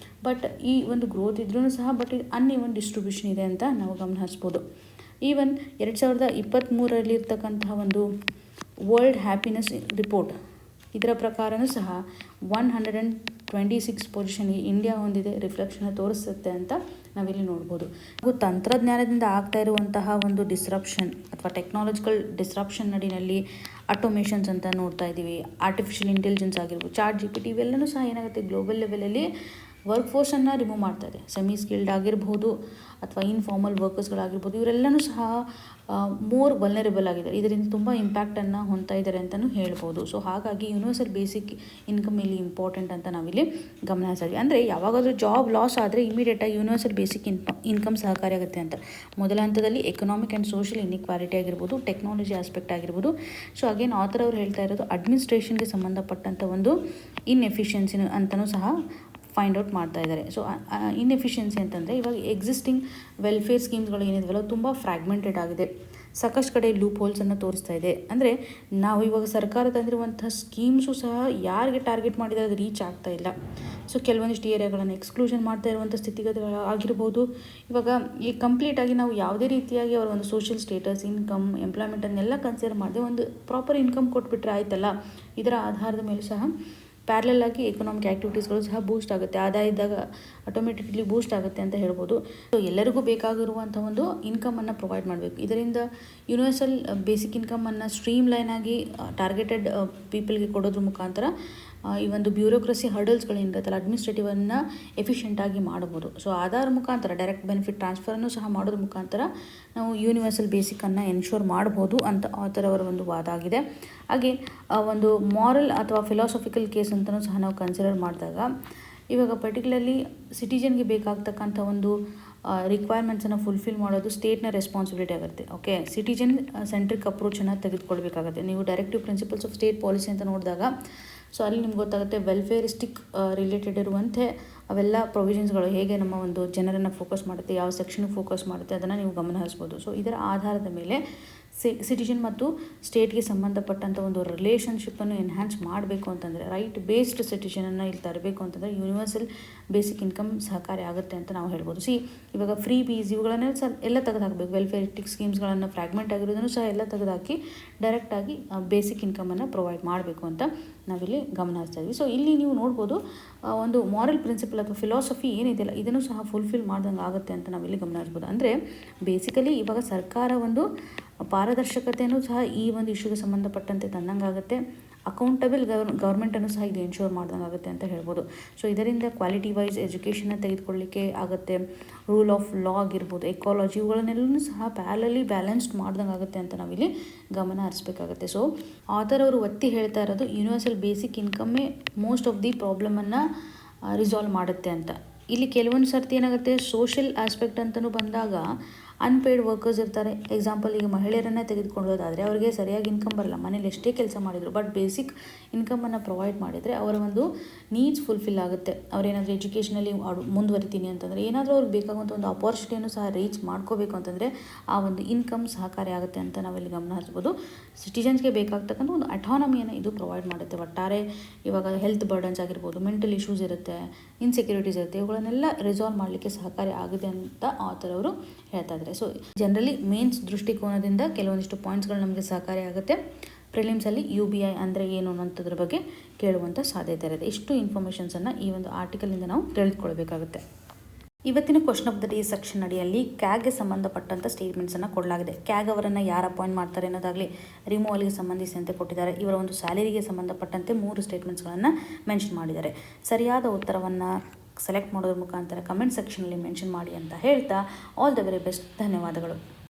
ಬಟ್ ಈ ಒಂದು ಗ್ರೋತ್ ಇದ್ರೂ ಸಹ ಬಟ್ ಅನ್ಇವನ್ ಡಿಸ್ಟ್ರಿಬ್ಯೂಷನ್ ಇದೆ ಅಂತ ನಾವು ಗಮನಿಸ್ಬೋದು. ಈವನ್ 2023ರಲ್ಲಿ ಇರ್ತಕ್ಕಂತಹ ಒಂದು ವರ್ಲ್ಡ್ ಹ್ಯಾಪಿನೆಸ್ ರಿಪೋರ್ಟ್ ಇದರ ಪ್ರಕಾರನೂ ಸಹ 126 ಪೊಸಿಷನ್ಗೆ ಇಂಡಿಯಾ ಹೊಂದಿದೆ ರಿಫ್ಲೆಕ್ಷನ್ ತೋರಿಸುತ್ತೆ ಅಂತ ನಾವಿಲ್ಲಿ ನೋಡ್ಬೋದು. ಹಾಗೂ ತಂತ್ರಜ್ಞಾನದಿಂದ ಆಗ್ತಾ ಇರುವಂತಹ ಒಂದು ಡಿಸ್ರಪ್ಷನ್ ಅಥವಾ ಟೆಕ್ನಾಲಜಿಕಲ್ ಡಿಸ್ರಪ್ಷನ್ ನಡಿನಲ್ಲಿ ಆಟೋಮೇಷನ್ಸ್ ಅಂತ ನೋಡ್ತಾ ಇದ್ದೀವಿ. ಆರ್ಟಿಫಿಷಿಯಲ್ ಇಂಟೆಲಿಜೆನ್ಸ್ ಆಗಿರ್ಬೋದು, ChatGPT ಇವೆಲ್ಲವೂ ಸಹ ಏನಾಗುತ್ತೆ ಗ್ಲೋಬಲ್ ಲೆವೆಲಲ್ಲಿ ವರ್ಕ್ ಫೋರ್ಸನ್ನು ರಿಮೂವ್ ಮಾಡ್ತಾ ಇದೆ. ಸೆಮಿ ಸ್ಕಿಲ್ಡ್ ಆಗಿರ್ಬೋದು ಅಥವಾ ಇನ್ಫಾರ್ಮಲ್ ವರ್ಕರ್ಸ್ಗಳಾಗಿರ್ಬೋದು, ಇವರೆಲ್ಲನೂ ಸಹ ಮೋರ್ ವಲ್ನರೇಬಲ್ ಆಗಿದ್ದಾರೆ. ಇದರಿಂದ ತುಂಬ ಇಂಪ್ಯಾಕ್ಟನ್ನು ಹೊಂದ್ತಾ ಇದ್ದಾರೆ ಅಂತಲೂ ಹೇಳ್ಬೋದು. ಸೊ ಹಾಗಾಗಿ ಯೂನಿವರ್ಸಲ್ ಬೇಸಿಕ್ ಇನ್ಕಮ್ ಇಲ್ಲಿ ಇಂಪಾರ್ಟೆಂಟ್ ಅಂತ ನಾವಿಲ್ಲಿ ಗಮನಿಸ್ತೀವಿ. ಅಂದರೆ ಯಾವಾಗಾದರೂ ಜಾಬ್ ಲಾಸ್ ಆದರೆ ಇಮಿಡಿಯೇಟಾಗಿ ಯೂನಿವರ್ಸಲ್ ಬೇಸಿಕ್ ಇನ್ಕಮ್ ಸಹಕಾರಿ ಆಗುತ್ತೆ ಅಂತ. ಮೊದಲ ಹಂತದಲ್ಲಿ ಎಕನಾಮಿಕ್ ಆ್ಯಂಡ್ ಸೋಷಿಯಲ್ ಇನ್ಇಕ್ವಾಲಿಟಿ ಆಗಿರ್ಬೋದು, ಟೆಕ್ನಾಲಜಿ ಆಸ್ಪೆಕ್ಟ್ ಆಗಿರ್ಬೋದು. ಸೊ ಅಗೇನ್ ಆಥರ್ ಅವರು ಹೇಳ್ತಾ ಇರೋದು ಅಡ್ಮಿನಿಸ್ಟ್ರೇಷನ್ಗೆ ಸಂಬಂಧಪಟ್ಟಂಥ ಒಂದು ಇನ್ಎಫಿಷಿಯನ್ಸಿ ಅಂತಲೂ ಸಹ ಫೈಂಡ್ ಔಟ್ ಮಾಡ್ತಾ ಇದ್ದಾರೆ. ಸೊ ಇನ್ಎಫಿಷಿಯನ್ಸಿ ಅಂತಂದರೆ ಇವಾಗ ಎಕ್ಸಿಸ್ಟಿಂಗ್ ವೆಲ್ಫೇರ್ ಸ್ಕೀಮ್ಸ್ಗಳು ಏನಿದೆಯಲ್ಲ ತುಂಬ ಫ್ರ್ಯಾಗ್ಮೆಂಟೆಡ್ ಆಗಿದೆ. ಸಾಕಷ್ಟು ಕಡೆ ಲೂಪ್ ಹೋಲ್ಸನ್ನು ತೋರಿಸ್ತಾ ಇದೆ. ಅಂದರೆ ನಾವು ಇವಾಗ ಸರ್ಕಾರ ತಂದಿರುವಂಥ ಸ್ಕೀಮ್ಸು ಸಹ ಯಾರಿಗೆ ಟಾರ್ಗೆಟ್ ಮಾಡಿದರೆ ಅದು ರೀಚ್ ಆಗ್ತಾ ಇಲ್ಲ. ಸೊ ಕೆಲವೊಂದಿಷ್ಟು ಏರಿಯಾಗಳನ್ನು ಎಕ್ಸ್ಕ್ಲೂಷನ್ ಮಾಡ್ತಾ ಇರುವಂಥ ಸ್ಥಿತಿಗತಿಗಳು ಆಗಿರ್ಬೋದು. ಇವಾಗ ಈ ಕಂಪ್ಲೀಟಾಗಿ ನಾವು ಯಾವುದೇ ರೀತಿಯಾಗಿ ಅವರ ಒಂದು ಸೋಷಿಯಲ್ ಸ್ಟೇಟಸ್, ಇನ್ಕಮ್, ಎಂಪ್ಲಾಯ್ಮೆಂಟನ್ನೆಲ್ಲ ಕನ್ಸಿಡರ್ ಮಾಡದೆ ಒಂದು ಪ್ರಾಪರ್ ಇನ್ಕಮ್ ಕೊಟ್ಬಿಟ್ರೆ ಆಯ್ತಲ್ಲ. ಇದರ ಆಧಾರದ ಮೇಲೆ ಸಹ ಪ್ಯಾರಲಲ್ ಆಗಿ ಎಕನಾಮಿಕ್ ಆ್ಯಕ್ಟಿವಿಟೀಸ್ಗಳು ಸಹ ಬೂಸ್ಟ್ ಆಗುತ್ತೆ. ಆದಾಯ ಇದ್ದಾಗ ಆಟೋಮೆಟಿಕ್ಲಿ ಬೂಸ್ಟ್ ಆಗುತ್ತೆ ಅಂತ ಹೇಳ್ಬೋದು. ಸೊ ಎಲ್ಲರಿಗೂ ಬೇಕಾಗಿರುವಂಥ ಒಂದು ಇನ್ಕಮನ್ನು ಪ್ರೊವೈಡ್ ಮಾಡಬೇಕು. ಇದರಿಂದ ಯೂನಿವರ್ಸಲ್ ಬೇಸಿಕ್ ಇನ್ಕಮನ್ನು ಸ್ಟ್ರೀಮ್ ಲೈನ್ ಆಗಿ ಟಾರ್ಗೆಟೆಡ್ ಪೀಪಲ್ಗೆ ಕೊಡೋದ್ರ ಮುಖಾಂತರ ಈ ಒಂದು ಬ್ಯೂರೋಕ್ರಸಿ ಹರ್ಡಲ್ಸ್ಗಳೇನಿರುತ್ತಲ್ಲ ಅಡ್ಮಿನಿಸ್ಟ್ರೇಟಿವನ್ನು ಎಫಿಷಿಯೆಂಟಾಗಿ ಮಾಡ್ಬೋದು. ಸೊ ಆಧಾರ್ ಮುಖಾಂತರ ಡೈರೆಕ್ಟ್ ಬೆನಿಫಿಟ್ ಟ್ರಾನ್ಸ್ಫರನ್ನು ಸಹ ಮಾಡೋದ್ರ ಮುಖಾಂತರ ನಾವು ಯೂನಿವರ್ಸಲ್ ಬೇಸಿಕನ್ನು ಎನ್ಶೋರ್ ಮಾಡ್ಬೋದು ಅಂತ ಆಥರ್ ಅವರ ಒಂದು ವಾದ ಆಗಿದೆ. ಹಾಗೆ ಒಂದು ಮಾರಲ್ ಅಥವಾ ಫಿಲಾಸಫಿಕಲ್ ಕೇಸ್ ಅಂತಲೂ ಸಹ ನಾವು ಕನ್ಸಿಡರ್ ಮಾಡಿದಾಗ ಇವಾಗ ಪರ್ಟಿಕ್ಯುಲರ್ಲಿ ಸಿಟಿಜನ್ಗೆ ಬೇಕಾಗ್ತಕ್ಕಂಥ ಒಂದು ರಿಕ್ವೈರ್ಮೆಂಟ್ಸನ್ನು ಫುಲ್ಫಿಲ್ ಮಾಡೋದು ಸ್ಟೇಟ್ನ ರೆಸ್ಪಾನ್ಸಿಬಿಲಿಟಿ ಆಗುತ್ತೆ. ಓಕೆ, ಸಿಟಿಜನ್ ಸೆಂಟ್ರಿಕ್ ಅಪ್ರೋಚನ್ನು ತೆಗೆದುಕೊಳ್ಬೇಕಾಗುತ್ತೆ. ನೀವು directive principles of state policy ಅಂತ ನೋಡಿದಾಗ ಸೊ ಅಲ್ಲಿ ನಿಮ್ಗೆ ಗೊತ್ತಾಗುತ್ತೆ ವೆಲ್ಫೇರಿಸ್ಟಿಕ್ ರಿಲೇಟೆಡ್ ಇರುವಂತೆ ಅವೆಲ್ಲ ಪ್ರೊವಿಷನ್ಸ್ಗಳು ಹೇಗೆ ನಮ್ಮ ಒಂದು ಜನರನ್ನು ಫೋಕಸ್ ಮಾಡುತ್ತೆ, ಯಾವ ಸೆಕ್ಷನ್ಗೆ ಫೋಕಸ್ ಮಾಡುತ್ತೆ ಅದನ್ನು ನೀವು ಗಮನ ಹರಿಸ್ಬೋದು. ಸೊ ಇದರ ಆಧಾರದ ಮೇಲೆ ಸಿಟಿಜನ್ ಮತ್ತು ಸ್ಟೇಟ್ಗೆ ಸಂಬಂಧಪಟ್ಟಂಥ ಒಂದು ರಿಲೇಷನ್ಶಿಪ್ಪನ್ನು ಎನ್ಹ್ಯಾನ್ಸ್ ಮಾಡಬೇಕು ಅಂತಂದರೆ ರೈಟ್ ಬೇಸ್ಡ್ ಸಿಟಿಜನನ್ನು ಇಲ್ಲಿ ತರಬೇಕು ಅಂತಂದರೆ ಯೂನಿವರ್ಸಲ್ ಬೇಸಿಕ್ ಇನ್ಕಮ್ ಸಹಕಾರಿ ಆಗುತ್ತೆ ಅಂತ ನಾವು ಹೇಳ್ಬೋದು. ಇವಾಗ ಫ್ರೀ ಬೀಸ್ ಇವುಗಳನ್ನೆಲ್ಲ ಸಹ ಎಲ್ಲ ತೆಗೆದುಹಾಕಬೇಕು. ವೆಲ್ಫೇರಿಸ್ಟಿಕ್ ಸ್ಕೀಮ್ಸ್ಗಳನ್ನು ಫ್ರ್ಯಾಗ್ಮೆಂಟ್ ಆಗಿರೋದನ್ನು ಸಹ ಎಲ್ಲ ತೆಗೆದುಹಾಕಿ ಡೈರೆಕ್ಟಾಗಿ ಬೇಸಿಕ್ ಇನ್ಕಮನ್ನು ಪ್ರೊವೈಡ್ ಮಾಡಬೇಕು ಅಂತ ನಾವಿಲ್ಲಿ ಗಮನ ಹರಿಸ್ತಾ ಇದ್ವಿ. ಸೊ ಇಲ್ಲಿ ನೀವು ನೋಡ್ಬೋದು ಒಂದು ಮಾರಲ್ ಪ್ರಿನ್ಸಿಪಲ್ ಅಥವಾ ಫಿಲಾಸಫಿ ಏನಿದೆಯಲ್ಲ ಇದನ್ನು ಸಹ ಫುಲ್ಫಿಲ್ ಮಾಡ್ದಂಗೆ ಆಗುತ್ತೆ ಅಂತ ನಾವಿಲ್ಲಿ ಗಮನ ಹರಿಸ್ಬೋದು. ಅಂದರೆ ಬೇಸಿಕಲಿ ಇವಾಗ ಸರ್ಕಾರ ಒಂದು ಪಾರದರ್ಶಕತೆಯೂ ಸಹ ಈ ಒಂದು ಇಶ್ಯೂಗೆ ಸಂಬಂಧಪಟ್ಟಂತೆ ತಂದಂಗೆ ಆಗುತ್ತೆ. ಅಕೌಂಟಬಲ್ ಗೌರ್ಮೆಂಟನ್ನು ಸಹ ಇದು ಎನ್ಶೋರ್ ಮಾಡ್ದಂಗೆ ಆಗುತ್ತೆ ಅಂತ ಹೇಳ್ಬೋದು. ಸೊ ಇದರಿಂದ ಕ್ವಾಲಿಟಿ ವೈಸ್ ಎಜುಕೇಷನ್ನ ತೆಗೆದುಕೊಳ್ಳಲಿಕ್ಕೆ ಆಗುತ್ತೆ. ರೂಲ್ ಆಫ್ ಲಾ ಆಗಿರ್ಬೋದು, ಎಕಾಲಜಿ ಇವುಗಳನ್ನೆಲ್ಲೂ ಸಹ ಪ್ಯಾರಲಲಿ ಬ್ಯಾಲೆನ್ಸ್ಡ್ ಮಾಡ್ದಂಗೆ ಆಗುತ್ತೆ ಅಂತ ನಾವಿಲ್ಲಿ ಗಮನ ಹರಿಸ್ಬೇಕಾಗುತ್ತೆ. ಸೊ ಆಥರ್ ಅವರು ಒತ್ತಿ ಹೇಳ್ತಾ ಇರೋದು ಯೂನಿವರ್ಸಲ್ ಬೇಸಿಕ್ ಇನ್ಕಮ್ಮೇ ಮೋಸ್ಟ್ ಆಫ್ ದಿ ಪ್ರಾಬ್ಲಮನ್ನು ರಿಸಾಲ್ವ್ ಮಾಡುತ್ತೆ ಅಂತ. ಇಲ್ಲಿ ಕೆಲವೊಂದು ಸರ್ತಿ ಏನಾಗುತ್ತೆ ಸೋಷಿಯಲ್ ಆಸ್ಪೆಕ್ಟ್ ಅಂತಲೂ ಬಂದಾಗ ಅನ್ಪೇಯ್ಡ್ ವರ್ಕರ್ಸ್ ಇರ್ತಾರೆ. ಎಕ್ಸಾಂಪಲ್ ಈಗ ಮಹಿಳೆಯರನ್ನೇ ತೆಗೆದುಕೊಳ್ಳೋದಾದರೆ ಅವರಿಗೆ ಸರಿಯಾಗಿ ಇನ್ಕಮ್ ಬರಲ್ಲ, ಮನೇಲಿ ಎಷ್ಟೇ ಕೆಲಸ ಮಾಡಿದರು. ಬಟ್ ಬೇಸಿಕ್ ಇನ್ಕಮನ್ನು ಪ್ರೊವೈಡ್ ಮಾಡಿದರೆ ಅವರ ಒಂದು ನೀಡ್ಸ್ ಫುಲ್ಫಿಲ್ ಆಗುತ್ತೆ. ಅವರೇನಾದರೂ ಎಜುಕೇಷನಲ್ಲಿ ಮುಂದುವರಿತೀನಿ ಅಂತಂದರೆ ಏನಾದರೂ ಅವ್ರಿಗೆ ಬೇಕಾಗುವಂಥ ಒಂದು ಅಪಾರ್ಚುನಿಟಿಯನ್ನು ಸಹ ರೀಚ್ ಮಾಡ್ಕೋಬೇಕು ಅಂತಂದರೆ ಆ ಒಂದು ಇನ್ಕಮ್ ಸಹಕಾರಿ ಆಗುತ್ತೆ ಅಂತ ನಾವಿಲ್ಲಿ ಗಮನ ಹರಿಸ್ಬೋದು. ಸಿಟಿಜನ್ಸ್ಗೆ ಬೇಕಾಗ್ತಕ್ಕಂಥ ಒಂದು ಅಟಾನಮಿಯನ್ನು ಇದು ಪ್ರೊವೈಡ್ ಮಾಡುತ್ತೆ. ಒಟ್ಟಾರೆ ಇವಾಗ ಹೆಲ್ತ್ ಬರ್ಡನ್ಸ್ ಆಗಿರ್ಬೋದು, ಮೆಂಟಲ್ ಇಶ್ಯೂಸ್ ಇರುತ್ತೆ, ಇನ್ಸೆಕ್ಯೂರಿಟೀಸ್ ಇರುತ್ತೆ, ಇವುಗಳನ್ನೆಲ್ಲ ರಿಸಾಲ್ವ್ ಮಾಡಲಿಕ್ಕೆ ಸಹಕಾರಿ ಆಗಿದೆ ಅಂತ ಆಥರ್ ಅವರು ಹೇಳ್ತಾ ಇದ್ದಾರೆ. ಸೊ ಜನರಲಿ ಮೇನ್ಸ್ ದೃಷ್ಟಿಕೋನದಿಂದ ಕೆಲವೊಂದಿಷ್ಟು ಪಾಯಿಂಟ್ಸ್ಗಳು ನಮಗೆ ಸಹಕಾರಿ ಆಗುತ್ತೆ. ಪ್ರಿಲಿಮ್ಸಲ್ಲಿ UBI ಅಂದರೆ ಏನು ಅನ್ನೋಂಥದ್ರ ಬಗ್ಗೆ ಕೇಳುವಂಥ ಸಾಧ್ಯತೆ ಇರುತ್ತೆ. ಇಷ್ಟು ಇನ್ಫಾರ್ಮೇಷನ್ಸನ್ನು ಈ ಒಂದು ಆರ್ಟಿಕಲಿಂದ ನಾವು ತಿಳಿದುಕೊಳ್ಬೇಕಾಗುತ್ತೆ. ಇವತ್ತಿನ question of the day section ಅಡಿಯಲ್ಲಿ ಕ್ಯಾಗ್ಗೆ ಸಂಬಂಧಪಟ್ಟಂಥ ಸ್ಟೇಟ್ಮೆಂಟ್ಸನ್ನು ಕೊಡಲಾಗಿದೆ. ಕ್ಯಾಗ್ ಅವರನ್ನು ಯಾರು ಅಪಾಯಿಂಟ್ ಮಾಡ್ತಾರೆ ಅನ್ನೋದಾಗಲಿ ರಿಮೂವಲ್ಗೆ ಸಂಬಂಧಿಸಿದಂತೆ ಕೊಟ್ಟಿದ್ದಾರೆ. ಇವರ ಒಂದು ಸ್ಯಾಲರಿಗೆ ಸಂಬಂಧಪಟ್ಟಂತೆ 3 ಸ್ಟೇಟ್ಮೆಂಟ್ಸ್ಗಳನ್ನು ಮೆನ್ಷನ್ ಮಾಡಿದ್ದಾರೆ. ಸರಿಯಾದ ಉತ್ತರವನ್ನು ಸೆಲೆಕ್ಟ್ ಮಾಡೋದ್ರ ಮುಖಾಂತರ ಕಮೆಂಟ್ ಸೆಕ್ಷನಲ್ಲಿ ಮೆನ್ಷನ್ ಮಾಡಿ ಅಂತ ಹೇಳ್ತಾ ಆಲ್ ದ ವೆರಿ ಬೆಸ್ಟ್. ಧನ್ಯವಾದಗಳು.